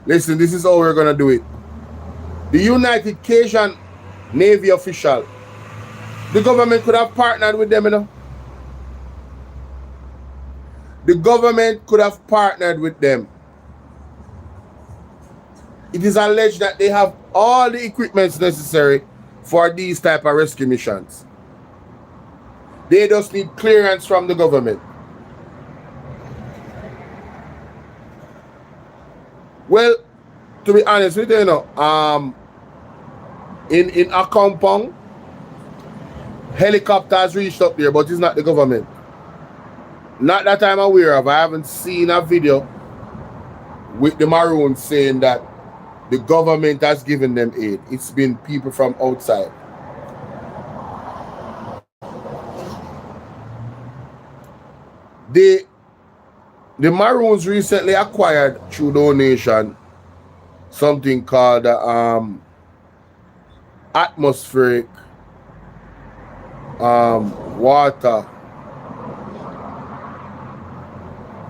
Listen, this is how we're going to do it. The United Cajun Navy official, the government could have partnered with them, you know. The government could have partnered with them. It is alleged that they have all the equipments necessary for these type of rescue missions. They just need clearance from the government. Well, to be honest with you, in a compound, helicopters reached up there, but it's not the government. Not that I'm aware of. I haven't seen a video with the Maroons saying that the government has given them aid. It's been people from outside. The Maroons recently acquired through donation something called atmospheric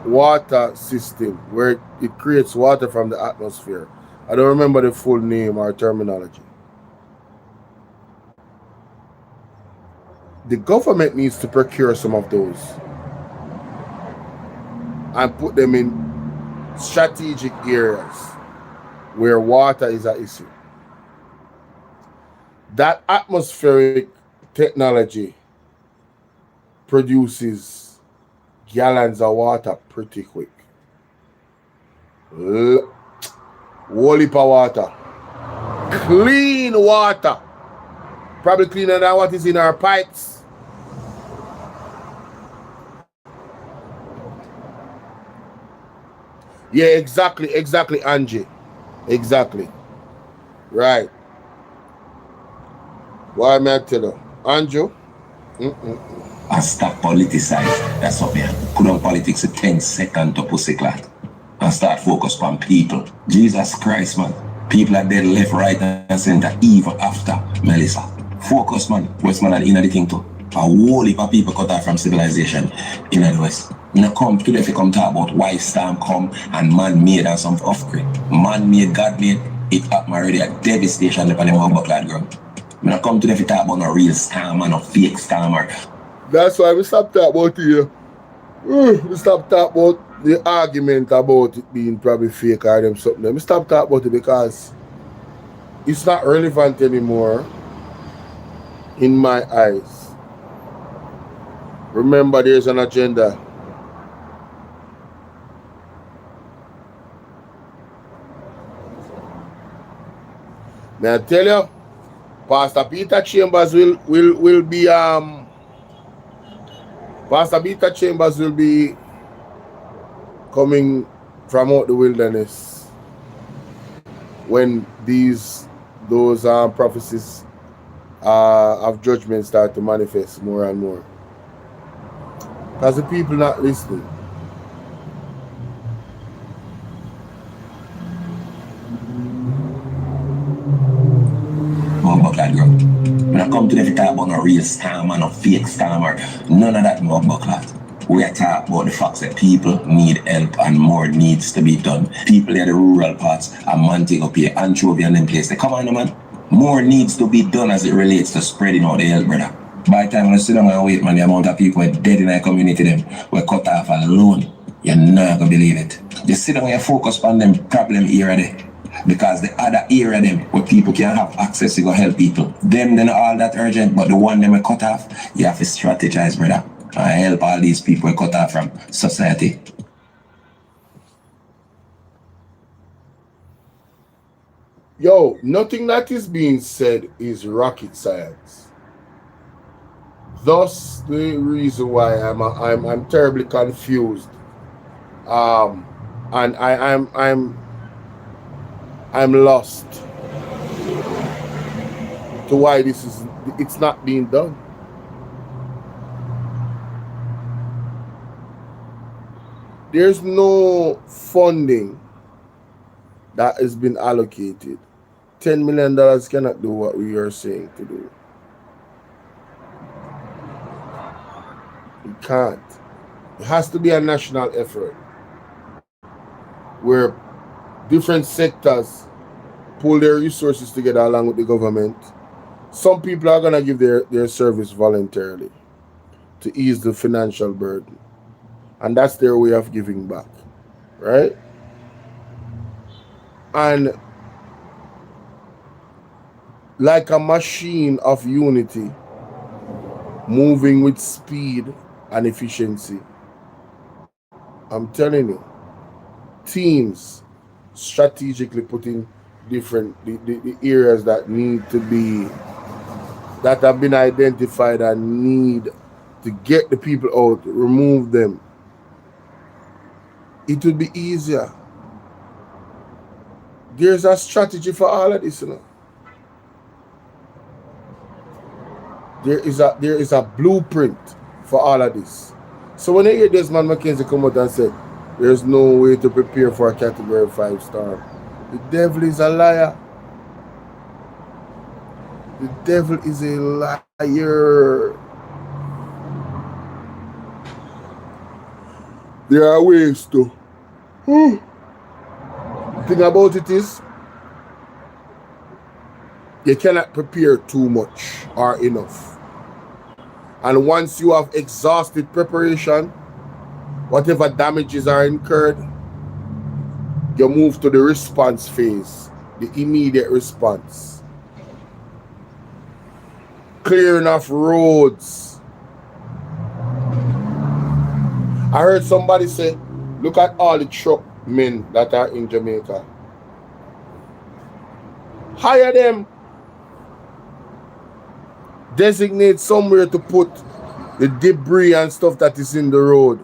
water system where it creates water from the atmosphere. I don't remember the full name or terminology. The government needs to procure some of those and put them in strategic areas where water is an issue. That atmospheric technology produces gallons of water pretty quick. Whole heap of water. Clean water. Probably cleaner than what is in our pipes. Yeah, exactly, Angie. Exactly. Right. Why am I tell you? Andrew? And stop politicize. That's what man. Put on politics in 10 seconds to pussy clat. And start focus on people. Jesus Christ, man. People are dead left, right, and center, even after Melissa. Focus, man. West man and inner the thing too. A whole heap of people cut off from civilization in the West. You know, come today if you come talk about why storm come and man-made and some off-grid. Man-made, God-made, it happened already. A devastation upon the buckland ground. You know, come today if you talk about no real storm and no fake storm. That's why we stopped talking about it. We stopped talking about the argument about it being probably fake or them something. We stopped talking about it because it's not relevant anymore in my eyes. Remember, there's an agenda. May I tell you, Pastor Peter Chambers will be Pastor Peter Chambers will be coming from out the wilderness when those prophecies of judgment start to manifest more and more. Because the people not listening. When I come to them to talk about no real scam or no fake scam or none of that no buckler. We are talking about the fact that people need help and more needs to be done. People in the rural parts are manting up here, anchovy and them place. They come on, man. More needs to be done as it relates to spreading out the health, brother. By the time I sit down and wait, man, the amount of people who are dead in our community, them were cut off alone. You're not gonna believe it. Just sit down and focus on them problem area there. Because the other area them where people can have access to go help people. Them, they're not all that urgent, but the one them are cut off, you have to strategize, brother. And help all these people cut off from society. Yo, nothing that is being said is rocket science. Thus, the reason why I'm terribly confused, and I'm lost to why it's not being done. There's no funding that has been allocated. $10 million cannot do what we are saying to do. It can't. It has to be a national effort where different sectors pull their resources together along with the government. Some people are going to give their service voluntarily to ease the financial burden. And that's their way of giving back, right? And like a machine of unity, moving with speed and efficiency. I'm telling you, teams strategically putting different the areas that need to be, that have been identified and need to get the people out, remove them. It would be easier. There's a strategy for all of this, you know. There is a blueprint for all of this. So when you hear Desmond McKenzie come out and say there's no way to prepare for a category 5-star, the devil is a liar. The devil is a liar. There are ways to. The thing about it is, you cannot prepare too much or enough. And once you have exhausted preparation, whatever damages are incurred, you move to the response phase, the immediate response. Clearing of roads. I heard somebody say, look at all the truck men that are in Jamaica. Hire them. Designate somewhere to put the debris and stuff that is in the road.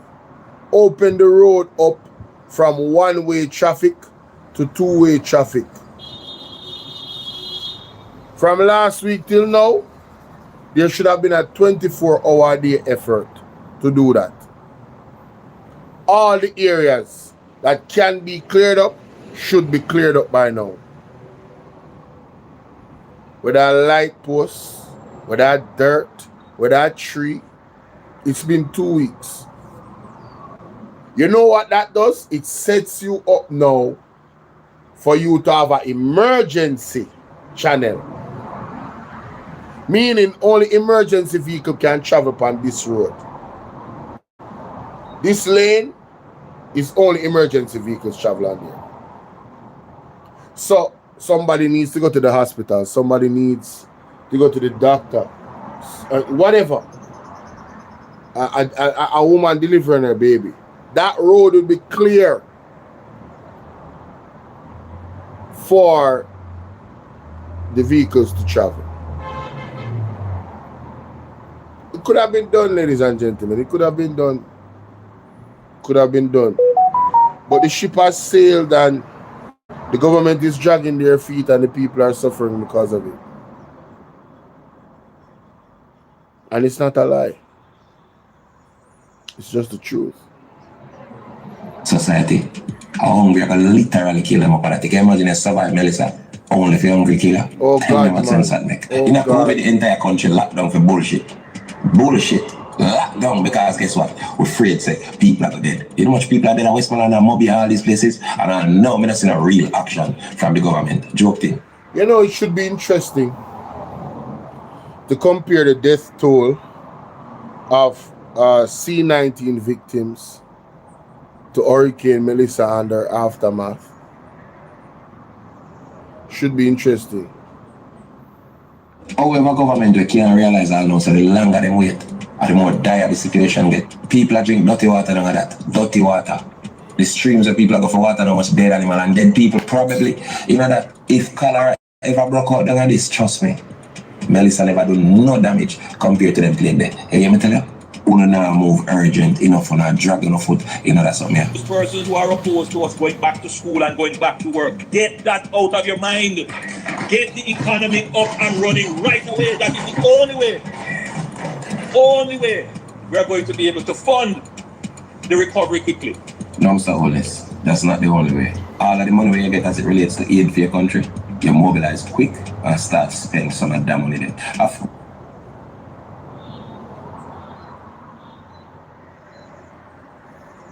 Open the road up from one-way traffic to two-way traffic. From last week till now, there should have been a 24-hour-a-day effort to do that. All the areas that can be cleared up should be cleared up by now. With a light post, with that dirt, with that tree, it's been 2 weeks. You know what that does? It sets you up now for you to have an emergency channel. Meaning only emergency vehicle can travel upon this road. This lane is only emergency vehicles travel on there. So somebody needs to go to the hospital. Somebody needs to go to the doctor. Whatever. A woman delivering her baby. That road will be clear for the vehicles to travel. It could have been done, ladies and gentlemen. It could have been done. Could have been done. But the ship has sailed and the government is dragging their feet and the people are suffering because of it. And it's not a lie. It's just the truth. Society. How hungry I can literally kill them up. I can imagine a survive, Melissa. Only if you're hungry killer. Oh God, Never sense man. that make. Oh In a God. COVID, the entire country locked down for bullshit. Bullshit. Locked down because guess what? We're afraid say people are dead. You know how much people are dead in Westmoreland and Mobile, all these places? And I know I'm not seeing a real action from the government. Joke thing. You know, it should be interesting to compare the death toll of C-19 victims to Hurricane Melissa and their aftermath. Should be interesting. However, government we can't realize all now, so the longer them wait, the more dire the situation get. People are drink dirty water and all that. Dirty water. The streams where people are go for water now much dead animal and dead people probably. You know that if cholera ever broke out down this, trust me, Melissa never do no damage compared to them playing there. You hear me tell you? Uno now move urgent enough on a drag enough foot, you know that's something. Those persons who are opposed to us going back to school and going back to work, get that out of your mind. Get the economy up and running right away. That is the only way we are going to be able to fund the recovery quickly. No, Mr. Hollis, that's not the only way. All of the money you get as it relates to aid for your country, you mobilize quick and start spending some of that money there. Of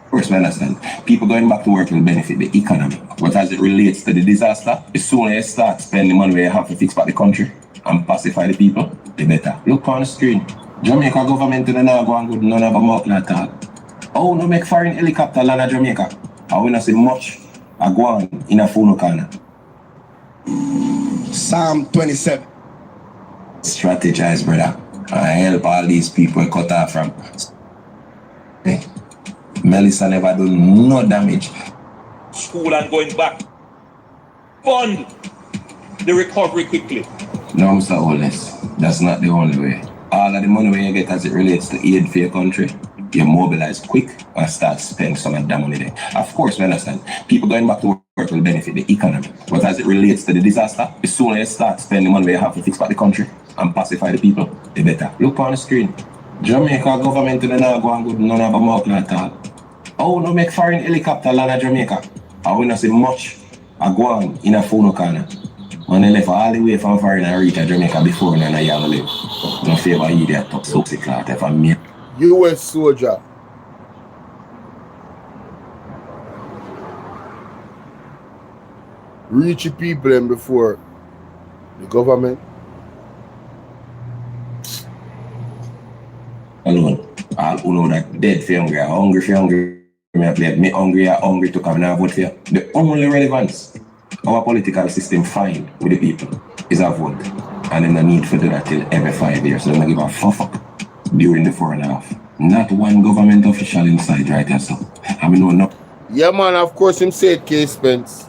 course, we understand. People going back to work will benefit the economy. But as it relates to the disaster, the sooner you start spending money where you have to fix back the country and pacify the people, the better. Look on the screen. Jamaica government is not going good, none of them up at all. Oh, no make foreign helicopter land at Jamaica. I will not see much a go on in a phone corner. Psalm 27. Strategize, brother. I help all these people cut off from. Hey. Melissa never done no damage. School and going back. Fund the recovery quickly. No, Mr. Hollis, that's not the only way. All of the money you get as it relates to aid for your country, you mobilize quick and start spending some of that money there. Of course, we understand. People going back to work will benefit the economy. But as it relates to the disaster, the sooner you start spending money where you have to fix back the country and pacify the people, the better. Look on the screen. Jamaica government is not going good, none of them up at all. Oh, no make foreign helicopter land at Jamaica. I will not see much a go on in a phone corner. When they left all the way from foreign and reach Jamaica before and I have live. No favor idiot top so sick like if I'm me. US soldier. Reach the people and before the government. Alone. All who know that dead for hungry, hungry for hungry. Me hungry to come and vote for you. The only relevance our political system find with the people is a vote. And then the need for do that till every 5 years. So they don't give a fuck during the 4.5. Not one government official inside right here, so. I mean, no. Yeah, man, of course, him said K. Spence.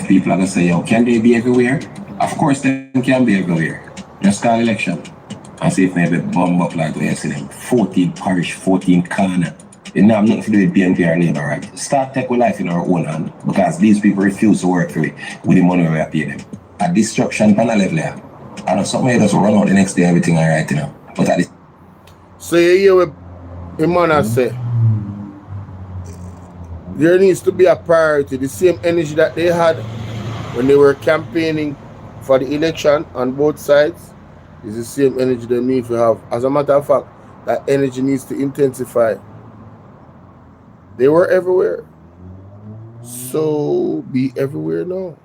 People are going to say, yo, can they be everywhere? Of course, they can be everywhere. Just call election. And see if they have a bomb up like we see them. 14 parish, 14 corner. You know, I'm nothing to do with BNP or Labour, right? Start take with life in our own hand because these people refuse to work for it with the money we are paying them. A destruction on a level here. I know somebody just run out the next day, everything all right, you know. But at this. So you hear what the man say? There needs to be a priority. The same energy that they had when they were campaigning for the election on both sides is the same energy they need to have. As a matter of fact, that energy needs to intensify. They were everywhere. So be everywhere now.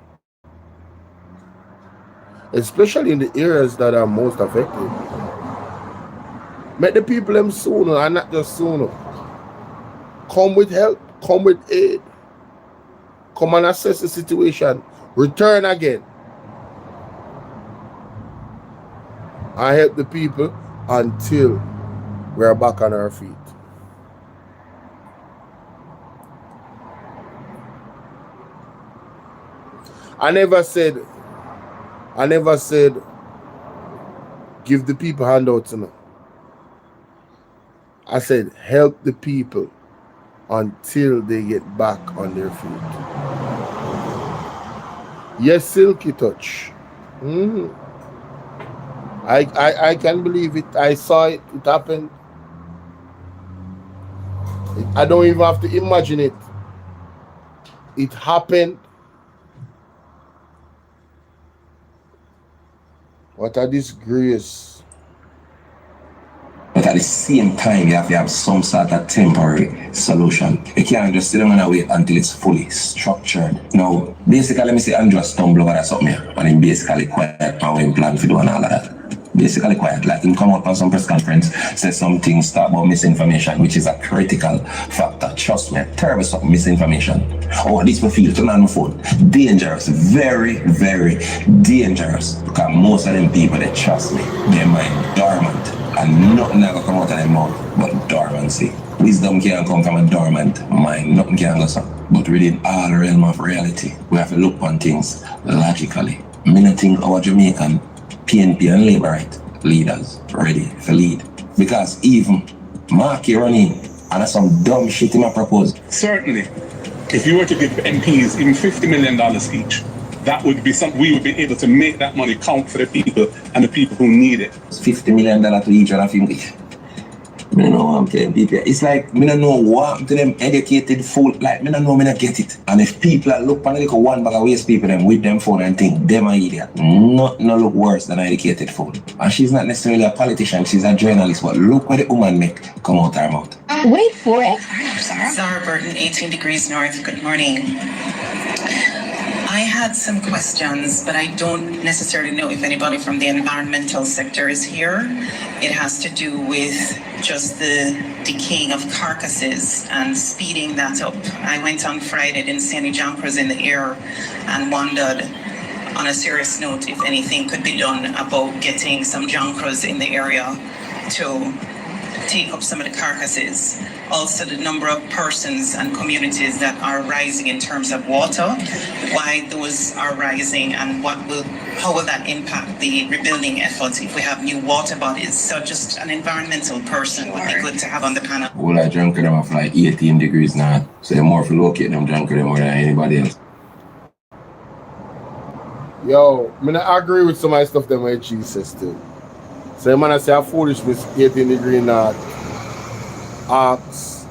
Especially in the areas that are most affected. Make the people them sooner and not just sooner. Come with help, come with aid. Come and assess the situation. Return again. I help the people until we're back on our feet. I never said give the people handouts, you know. I said help the people until they get back on their feet. Yes, Silky Touch. I can believe it. I saw it. It happened. I don't even have to imagine it. It happened. What a disgrace. But at the same time, you have to have some sort of temporary solution. You can't just sit down and wait until it's fully structured. Now, basically, let me say Andrew stumble over something here, and him basically quiet and when plan for doing all of that. Basically quiet, like him come out on some press conference, say some things, talk about misinformation, which is a critical factor. Trust me, terrible something, misinformation. Oh, this will feel, turn on my phone. Dangerous, very, very dangerous. Because most of them people, they trust me, their mind dormant. And nothing ever come out of their mouth but dormancy. Wisdom can't come from a dormant mind, nothing can go so. But within all realm of reality, we have to look on things logically. I don't think our Jamaican PNP and Labour right leaders ready to lead. Because even Marky running and that's some dumb shit he might propose. Certainly, if you were to give MPs even $50 million each, that would be something we would be able to make that money count for the people and the people who need it. $50 million to each one of them. I don't know what I'm telling people. It's like, I don't know what happened to them educated fool. Like, I don't know, I don't get it. And if people look on the one bag of waste people them with them phone and think them are idiot, nothing look worse than an educated fool. And she's not necessarily a politician, she's a journalist, but look what the woman make come out her mouth. Wait for it. Sarah Burton, 18 degrees north. Good morning. I had some questions, but I don't necessarily know if anybody from the environmental sector is here. It has to do with just the decaying of carcasses and speeding that up. I went on Friday, didn't see any jumpers in the air, and wondered, on a serious note, if anything could be done about getting some junkers in the area to take up some of the carcasses. Also, the number of persons and communities that are rising in terms of water, why those are rising, and how will that impact the rebuilding efforts if we have new water bodies? So just an environmental person would be good to have on the panel. All I drunk them off like 18 degrees now, so more for locate them drunk them more than anybody else. Yo, I mean, I agree with some of the stuff that my chief says too. So man, I say a foolishness 18 degree north. Ox.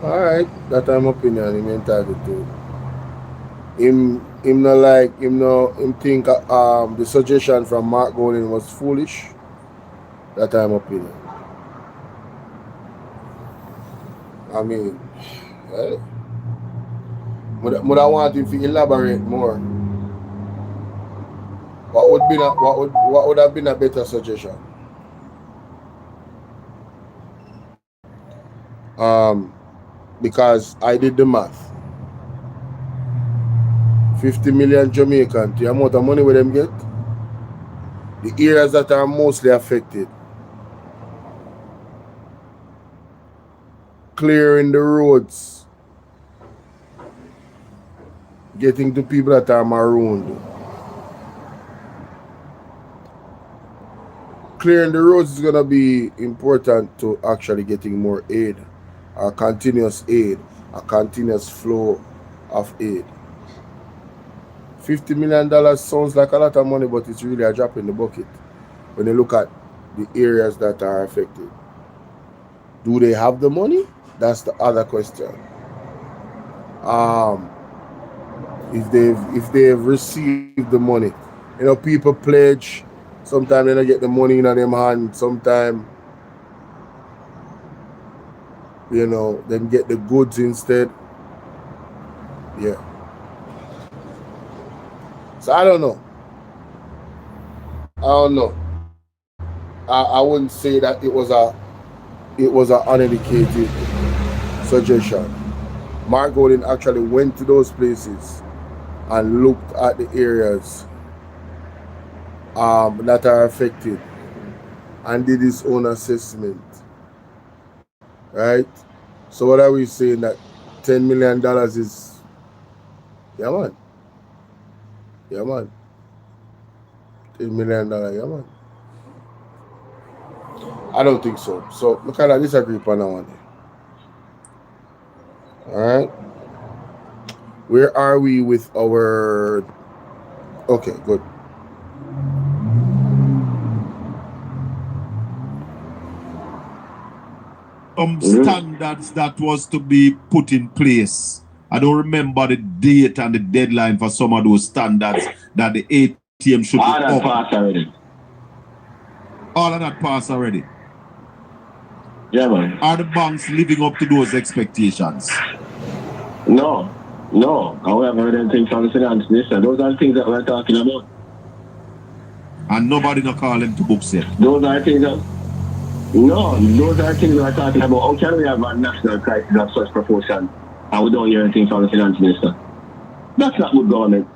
Alright, that I'm opinion, him entitled to. Him think the suggestion from Mark Golden was foolish. That I'm opinion. I mean, but I want him to elaborate more. What would have been a better suggestion? Because I did the math. 50 million Jamaican, the amount of money where them get, the areas that are mostly affected, clearing the roads, getting to people that are marooned. Clearing the roads is going to be important to actually getting more aid, a continuous aid, a continuous flow of aid. $50 million sounds like a lot of money, but it's really a drop in the bucket when you look at the areas that are affected. Do they have the money? That's the other question. If they've received the money, you know, people pledge. Sometimes they don't get the money in them hand. Sometimes, you know, them get the goods instead. Yeah. So I don't know. I wouldn't say that it was an uneducated suggestion. Mark Golden actually went to those places and looked at the areas that are affected and did his own assessment. Right? So what are we saying, that $10 million is, yeah man. Yeah man. $10 million, yeah man. I don't think so. So look at I disagree upon that one. Alright. Where are we with our, okay, good. Standards that was to be put in place. I don't remember the date and the deadline for some of those standards that the ATM should all be that open. passed already. All of that passed already. Yeah, man. Are the banks living up to those expectations? No. However, them things from the finance minister, those are the things that we're talking about. And nobody not call them to books yet. Those are things that those are things we're talking about. How can we have a national crisis of such proportion and we don't hear anything from the finance minister? That's not good government.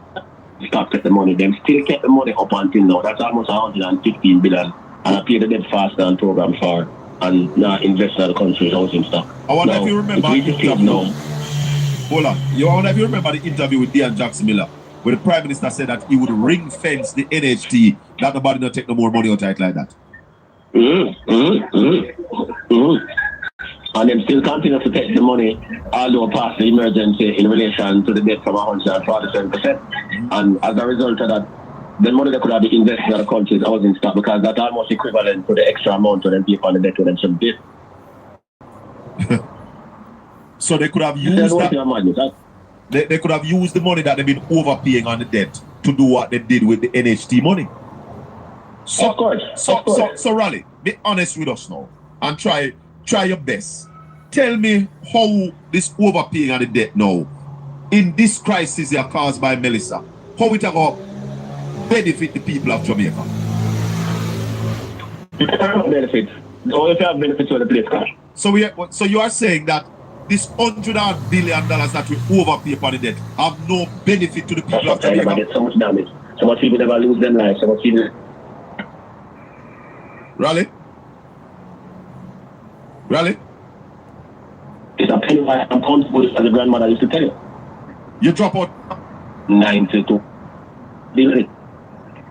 Stop get the money. Them still kept the money up until now. That's almost 115 billion. And I pay the debt faster and program for and now invest in the country's housing stock. I wonder if you remember the interview. Hold on. I wonder if you remember the interview with Dean Jackson Miller, where the Prime Minister said that he would ring fence the NHT, that nobody not take no more money out of it like that. And them still continue to take the money, although past the emergency in relation to the debt from 147%. And as a result of that, the money that could have been invested in the country's housing stock, because that's almost equivalent to the extra amount of them pay on the debt when them should be. So they could have used that. They could have used the money that they've been overpaying on the debt to do what they did with the NHT money. So, of course. So Raleigh, be honest with us now and try your best. Tell me how this overpaying on the debt now in this crisis here caused by Melissa, how it will benefit the people of Jamaica. Benefit. Only if you have benefits for the place cash. So you are saying that this $100 billion that we overpay upon the debt have no benefit to the people of Jamaica? Get so much damage. So much people never lose their lives. So much people. Raleigh? It's a penny wise and pound food, as the grandmother used to tell you. You drop out 92.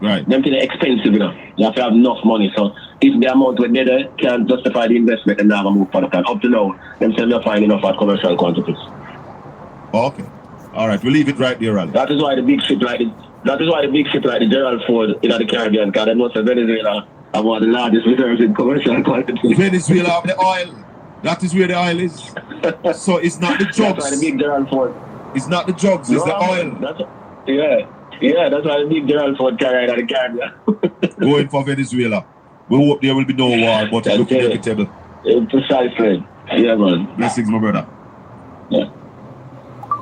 Right. Them things are expensive, you know. You have to have enough money. So if the amount we're there can't justify the investment, then never move further. Up to now, them say they're finding enough at commercial quantities. Okay. All right, we'll leave it right there, Raleigh. That is why the big ship like the Gerald Ford in the Caribbean, because they know that Venezuela have one of the largest reserves in commercial quantities. Venezuela have the oil. That is where the oil is. So it's not the drugs. That's why the big Gerald Ford. It's not the drugs, it's the oil. That's why the big Gerald Ford carry out of the Caribbean. Going for Venezuela. We hope there will be no war, but it's looking inevitable. Precisely. Yeah, man. Blessings, my brother. Yeah.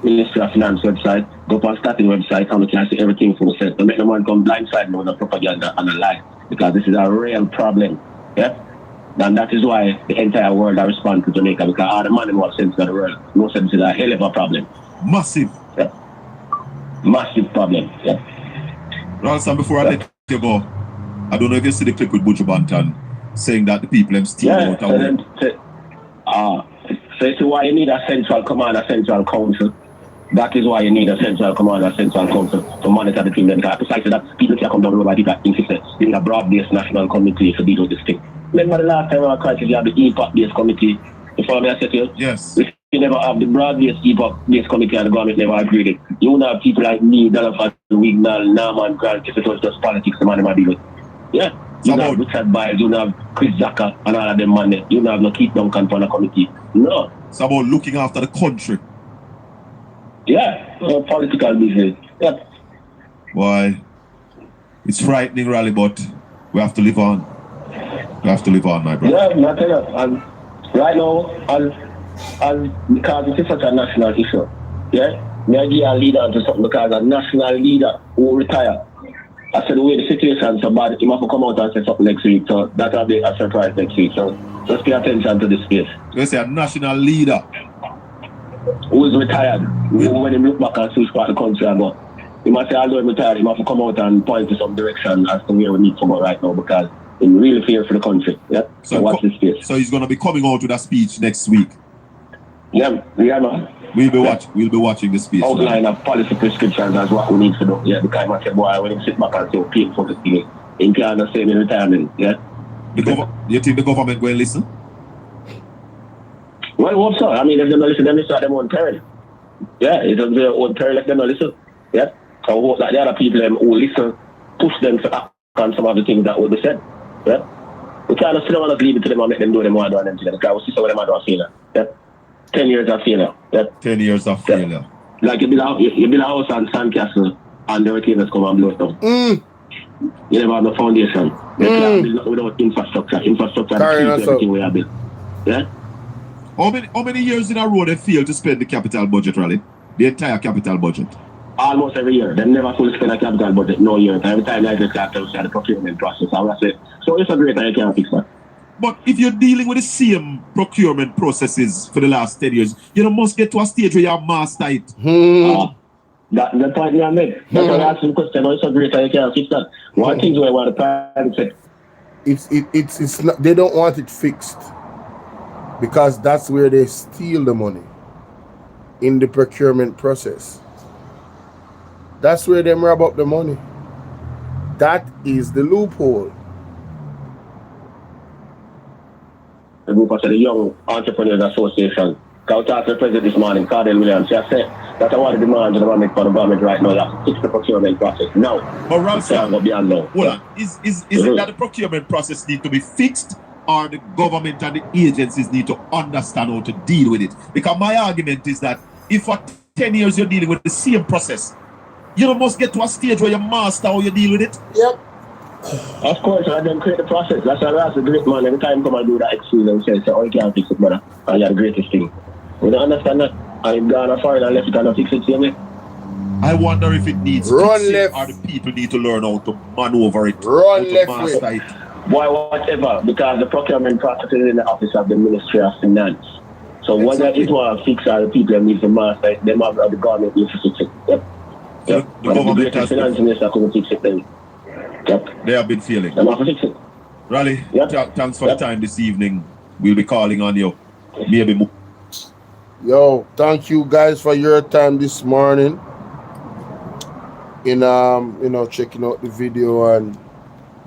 Ministry of Finance website. Go up on starting website and we can see everything from the set. Don't make no one come blindside with the propaganda and a lie. Because this is a real problem. Yeah? And that is why the entire world has responded to Jamaica, because all the money more sense to the world. No sense is a hell of a problem. Massive. Yeah. Massive problem. Yeah. Ralston, before I let you go, I don't know if you see the clip with Buju Banton saying that the people have still out so it's why you need a central command, a central council. That is why you need a central command, a central council to monitor the thing. Because precisely that people can come down the road by people that think it's in a broad-based national committee to deal with this thing. Remember the last time we had crisis, you have the EPOC-based committee. Before I said to you? Yes. You never have the broad-based EPOC-based committee and the government never agreed it. You won't have people like me, Donald Wignall, Norman Grant, if it was just politics, the man never deal with. Yeah. You don't have Richard Biles, you don't have Chris Zaka and all of them man there. You don't have no Keith Duncan for the committee. No. It's about looking after the country. Yeah. Political business. Yeah. Boy, it's frightening, Raleigh, but we have to live on. We have to live on, my brother. Yeah, I tell you. And right now, because it is such a national issue, yeah, me I give a leader to something because a national leader who retire. I said the way the situation is so bad, he must come out and say something next week. So that will be a surprise next week. So just pay attention to this space. You say a national leader who is retired, when he look back and see which part of the country I go. He must say, although he's retired, he must come out and point to some direction as to where we need to go right now, because he really fears for the country. Yeah. So watch this space. So he's gonna be coming out with a speech next week. Yeah, man. We'll be watching the speech. Outline of policy prescriptions as what we need to do. Yeah, because I say, boy, when he sit back and say, pay for the thing, he can't say in retirement. Yeah. You think the government going to listen? Well, hope so. I mean, if they don't listen, then they start their own peril. Yeah, it's their own peril if they don't listen. Yeah. So I hope that the other people who listen push them to act on some of the things that will be said. Yeah. We can't sit down and leave it to them and make them do them one and them together. Because we see some of them are doing failure. Yeah. 10 years of failure. Yeah. 10 years of failure. Like you build a house on Sandcastle and the retailers come and blow it down. You never have the foundation. You can't build nothing without infrastructure. Infrastructure is everything we have built. Yeah? How many years in a row they fail to spend the capital budget, Raleigh? The entire capital budget? Almost every year. They never fully spend a capital budget, no year. Every time I just have to see the procurement process. I would say, so it's a great idea, you can't fix that. But if you're dealing with the same procurement processes for the last 10 years, you must get to a stage where you're master it. That's the point you have made. That's why I asked the question. It's a great idea, you can't fix that. One thing where the private sector. It's not, they don't want it fixed because that's where they steal the money in the procurement process. That's where they rob up the money. That is the loophole. The group of the Young Entrepreneurs Association. I talked to the president this morning, Cardell Williams. She said that I want to demand the government for the government right now. You have to fix the procurement process now. But Ramsey, go beyond now. Hold on. Is it that the procurement process need to be fixed, or the government and the agencies need to understand how to deal with it? Because my argument is that if for 10 years you're dealing with the same process, you must get to a stage where you master how you deal with it. Yep. Of course, I don't create the process. That's why I ask the great man every time come and do that excuse and say, oh, you can't fix it, brother. And you're the greatest thing. We don't understand that. I'm gone foreign and left it and fix it, see me? I wonder if it needs fixing, left, or the people need to learn how to maneuver it, run how to left master way. it. Why, whatever, because the procurement process is in the office of the Ministry of Finance. So whether it was fixed or the people that need to master it, them have the government needs to fix it. Yep. So the government has finance minister couldn't fix it then. Yep. They have been failing. They have to fix it. Raleigh, yep. Thanks for the time this evening. We'll be calling on you. Maybe more. Yo, thank you guys for your time this morning. In checking out the video and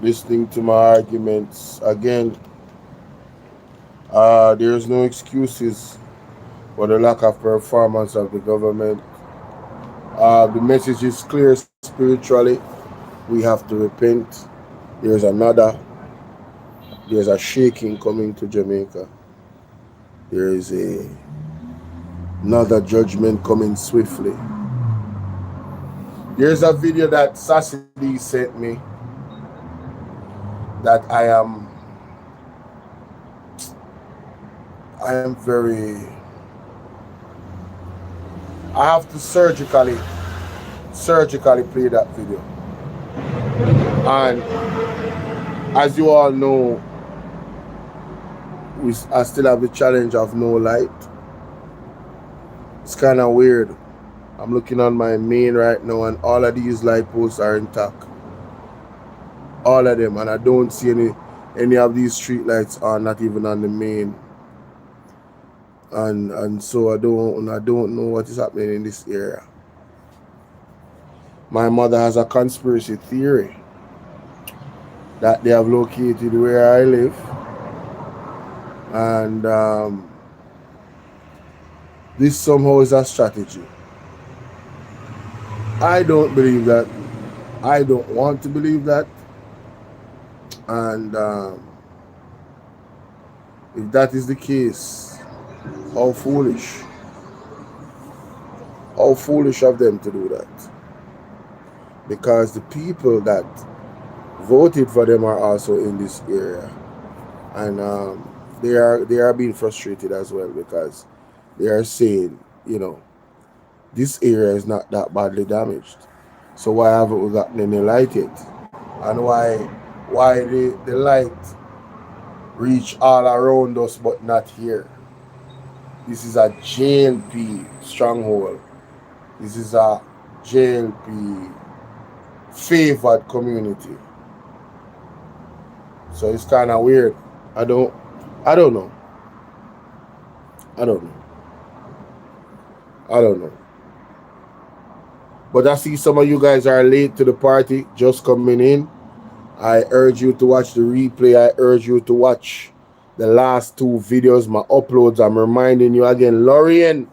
listening to my arguments. Again, there's no excuses for the lack of performance of the government. The message is clear spiritually. We have to repent. There's a shaking coming to Jamaica. There is another judgment coming swiftly. There's a video that Sassy sent me that I am very, I have to surgically play that video. And as you all know, I still have the challenge of no light. It's kind of weird. I'm looking on my main right now and all of these light posts are intact. All of them, and I don't see any of these street lights are not even on the main. And so I don't know what is happening in this area. My mother has a conspiracy theory that they have located where I live, and this somehow is a strategy. I don't believe that. I don't want to believe that. And if that is the case, how foolish of them to do that. Because the people that voted for them are also in this area, and they are being frustrated as well, because they are saying, this area is not that badly damaged, so why haven't we gotten any light yet? And why the light reach all around us but not here? This is a JLP stronghold. This is a JLP favored community. So it's kind of weird. I don't know. But I see some of you guys are late to the party, just coming in. I urge you to watch the replay. I urge you to watch the last two videos, my uploads. I'm reminding you again, Lorien,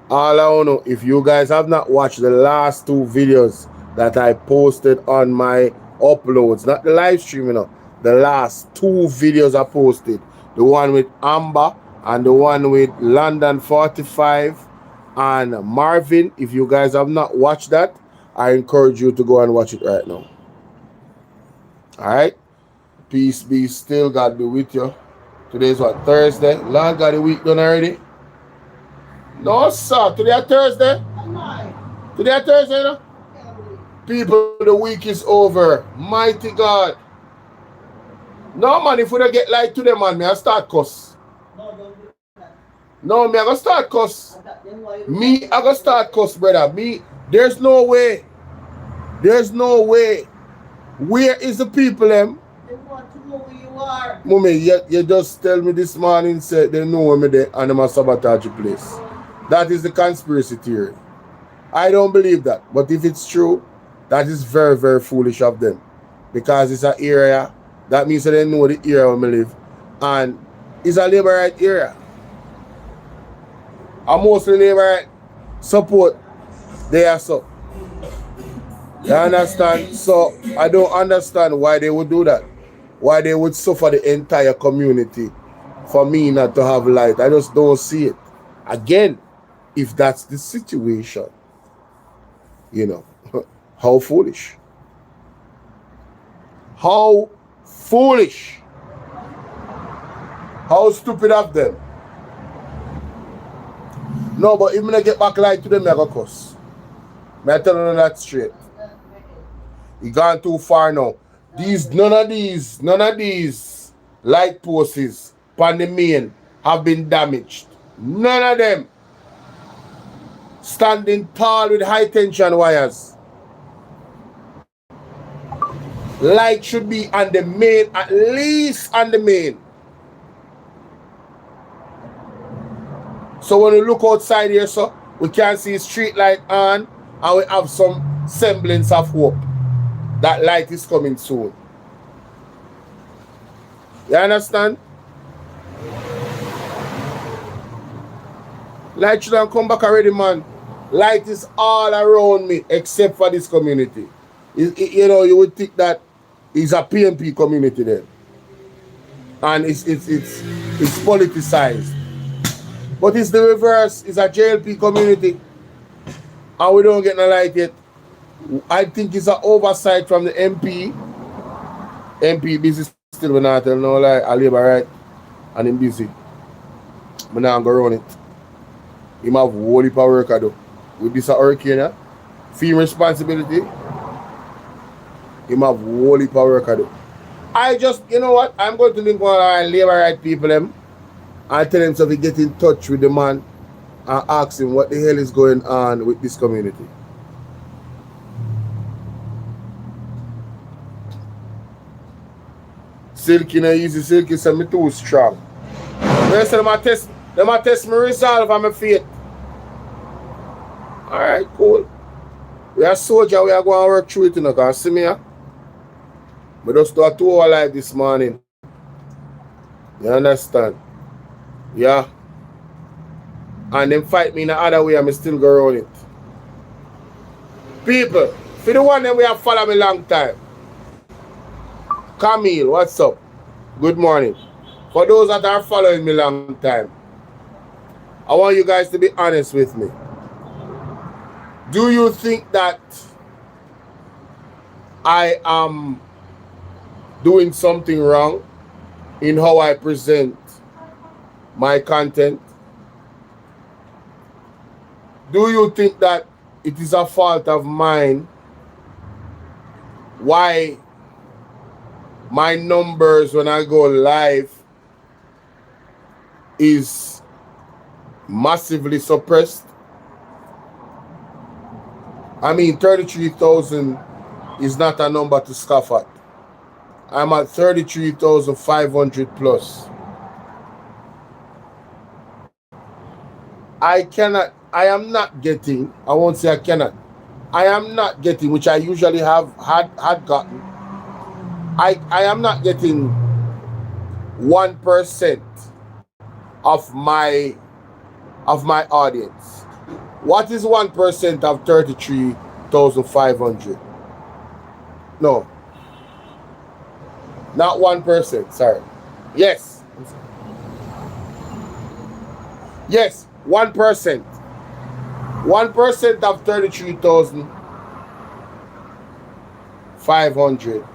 all I want to know, if you guys have not watched the last two videos that I posted on my uploads, not the live stream, the last two videos I posted, the one with Amber and the one with London 45 and Marvin. If you guys have not watched that, I encourage you to go and watch it right now. Alright? Peace be still. God be with you. Today's what? Thursday. Lord got the week done already? No, sir. Today is Thursday. Today is Thursday, no? People, the week is over. Mighty God. No, man, if we don't get light today, man, me I start cuss. No, me I gonna start cuss. Me, I gonna start cuss, brother. Me, there's no way. There's no way. Where is the people, them? They want to know who you are. Mommy, you just tell me this morning, say they know me there and I'm sabotage the place. That is the conspiracy theory. I don't believe that. But if it's true, that is very, very foolish of them. Because it's an area, that means that they know the area where I live. And it's a labor right area. And mostly labor right support there, so. You understand? So I don't understand why they would do that. Why they would suffer the entire community for me not to have light. I just don't see it. Again, if that's the situation, you know, how foolish. How foolish. How stupid of them. No, but even when I get back light to them, I go cuss. I tell them that straight. You gone too far now. None of these light posts on the main have been damaged. None of them. Standing tall with high tension wires. Light should be on the main, at least on the main. So when we look outside here, so we can see street light on and we have some semblance of hope. That light is coming soon. You understand? Light shouldn't come back already, man. Light is all around me except for this community. You know, you would think that it's a PMP community there. And it's politicized. But it's the reverse. It's a JLP community. And we don't get no light yet. I think it's an oversight from the MP. MP busy still, when I tell no lie. I labor right and him busy. But now I'm going to run it. Him have whole heap of work I do. With this hurricane, fee responsibility. Him have whole heap of work I do. I just, you know what? I'm going to link one of our labor right people them. I tell them so to get in touch with the man and ask him what the hell is going on with this community. Silky no easy, Silky say me too strong. They say them a test me resolve and my faith. Alright, cool. We are soldier, we are going to work through it, you know, can see me here? We just do a 2 hour live this morning. You understand? Yeah. And them fight me in the other way and I still go around it. People, for the one that we have followed me long time. Camille, what's up? Good morning. For those that are following me long time, I want you guys to be honest with me. Do you think that I am doing something wrong in how I present my content? Do you think that it is a fault of mine why my numbers when I go live is massively suppressed? I mean, 33,000 is not a number to scoff at. I'm at 33,500 plus. I am not getting, I won't say I cannot. I am not getting, which I usually had gotten. I am not getting 1% of my audience. What is 1% of 33,500? No. Not 1%, sorry. Yes. Yes, 1%. 1% of 33,000 500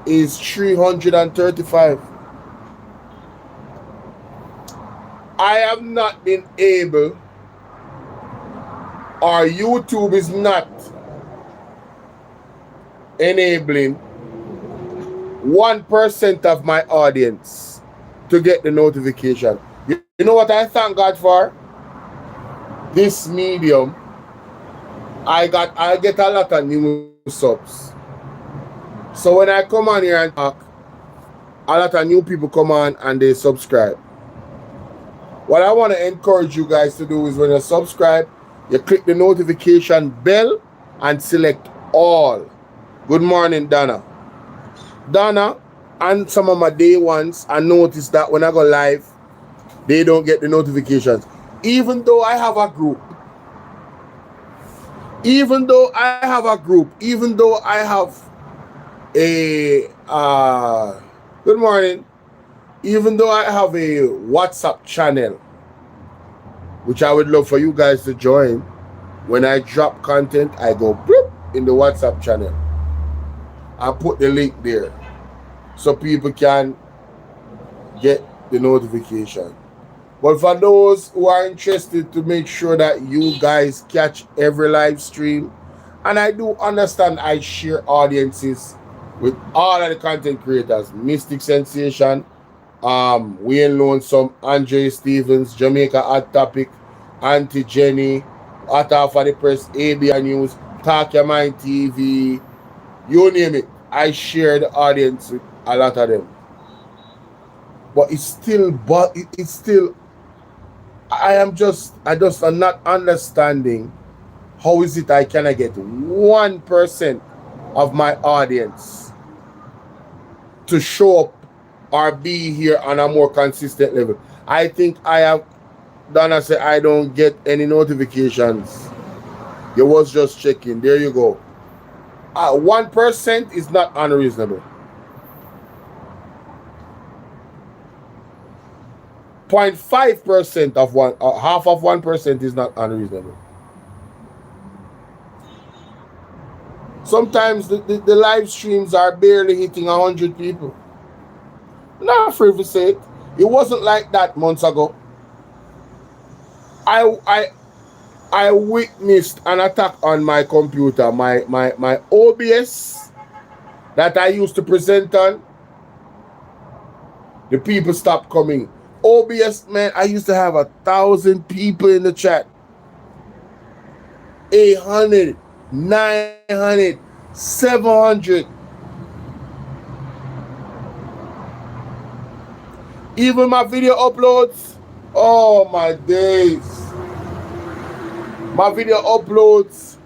is 335. I have not been able, or YouTube is not enabling 1% of my audience to get the notification. You know what I thank God for? This medium, I get a lot of new subs. So when I come on here and talk, a lot of new people come on and they subscribe. What I want to encourage you guys to do is when you subscribe, you click the notification bell and select all. Good morning, Donna. Donna and some of my day ones, I noticed that when I go live, they don't get the notifications. Even though I have a group, even though I have a good morning, even though I have a WhatsApp channel, which I would love for you guys to join. When I drop content, I go bloop in the WhatsApp channel. I put the link there so people can get the notification. But for those who are interested to make sure that you guys catch every live stream, and I do understand I share audiences with all of the content creators, Mystic Sensation, Wayne Lonesome, Andre Stevens, Jamaica Hot Topic, Auntie Jenny, Hot Off of the Press, ABI News, Talk Your Mind TV, you name it. I share the audience with a lot of them. But it's still, I'm not understanding how is it I cannot get 1% of my audience to show up or be here on a more consistent level. I think I have Donna said I don't get any notifications. You was just checking. There you go. 1% is not unreasonable. 0.5% of one, half of 1% is not unreasonable. Sometimes the live streams are barely hitting 100 people. I'm not afraid to say it. It wasn't like that months ago. I witnessed an attack on my computer, my OBS that I used to present on. The people stopped coming. OBS, man, I used to have 1,000 people in the chat. 800, 900, 700. Even my video uploads, oh my days. My video uploads,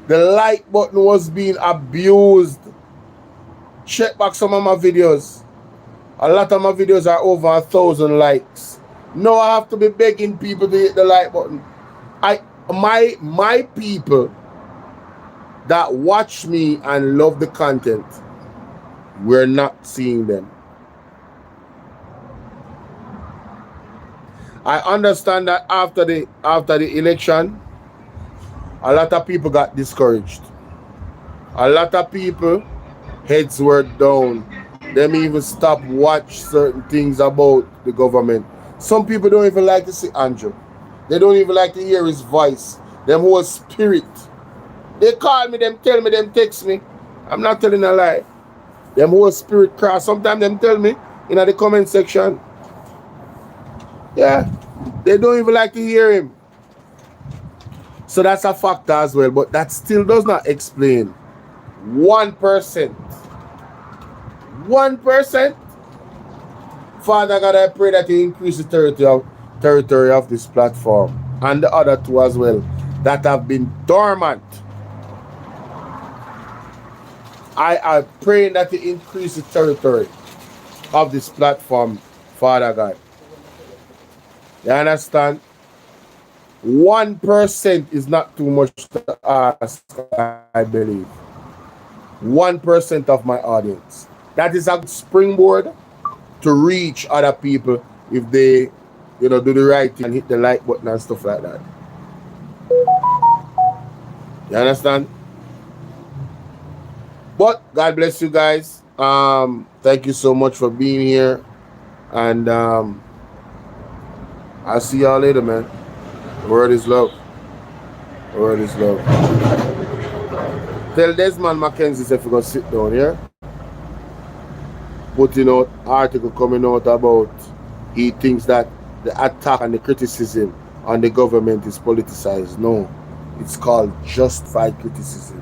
the like button was being abused. Check back some of my videos. A lot of my videos are over 1,000 likes. No, I have to be begging people to hit the like button. My people that watch me and love the content, we're not seeing them. I understand that after the election, a lot of people got discouraged. A lot of people heads were down. Them even stopped watch certain things about the government. Some people don't even like to see Andrew. They don't even like to hear his voice. Them whole spirit. They call me, them tell me, them text me. I'm not telling a lie. Them whole spirit cross. Sometimes them tell me in the comment section. Yeah, they don't even like to hear him. So that's a factor as well. But that still does not explain 1%. 1%. Father God, I pray that you increase the territory of this platform and the other two as well that have been dormant. I am praying that you increase the territory of this platform, Father God. You understand? 1% is not too much to ask, I believe. 1% of my audience. That is a springboard to reach other people if they, do the right thing and hit the like button and stuff like that. You understand? But God bless you guys. Thank you so much for being here. And I'll see y'all later, man. The word is love. The word is love. Tell Desmond Mackenzie if you're going to sit down here. Putting out article coming out about he thinks that the attack and the criticism on the government is politicized. No. It's called justified criticism.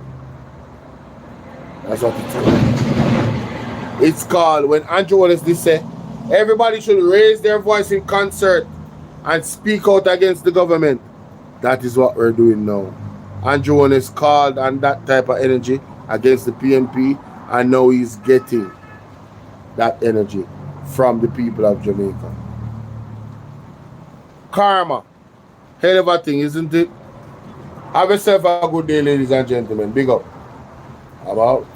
That's what it's called. It's called, when Andrew Wallace did say, everybody should raise their voice in concert and speak out against the government. That is what we're doing now. Andrew Wallace called on that type of energy against the PNP, and now he's getting that energy from the people of Jamaica. Karma. Hell of a thing, isn't it? Have yourself a good day, ladies and gentlemen. Big up. About.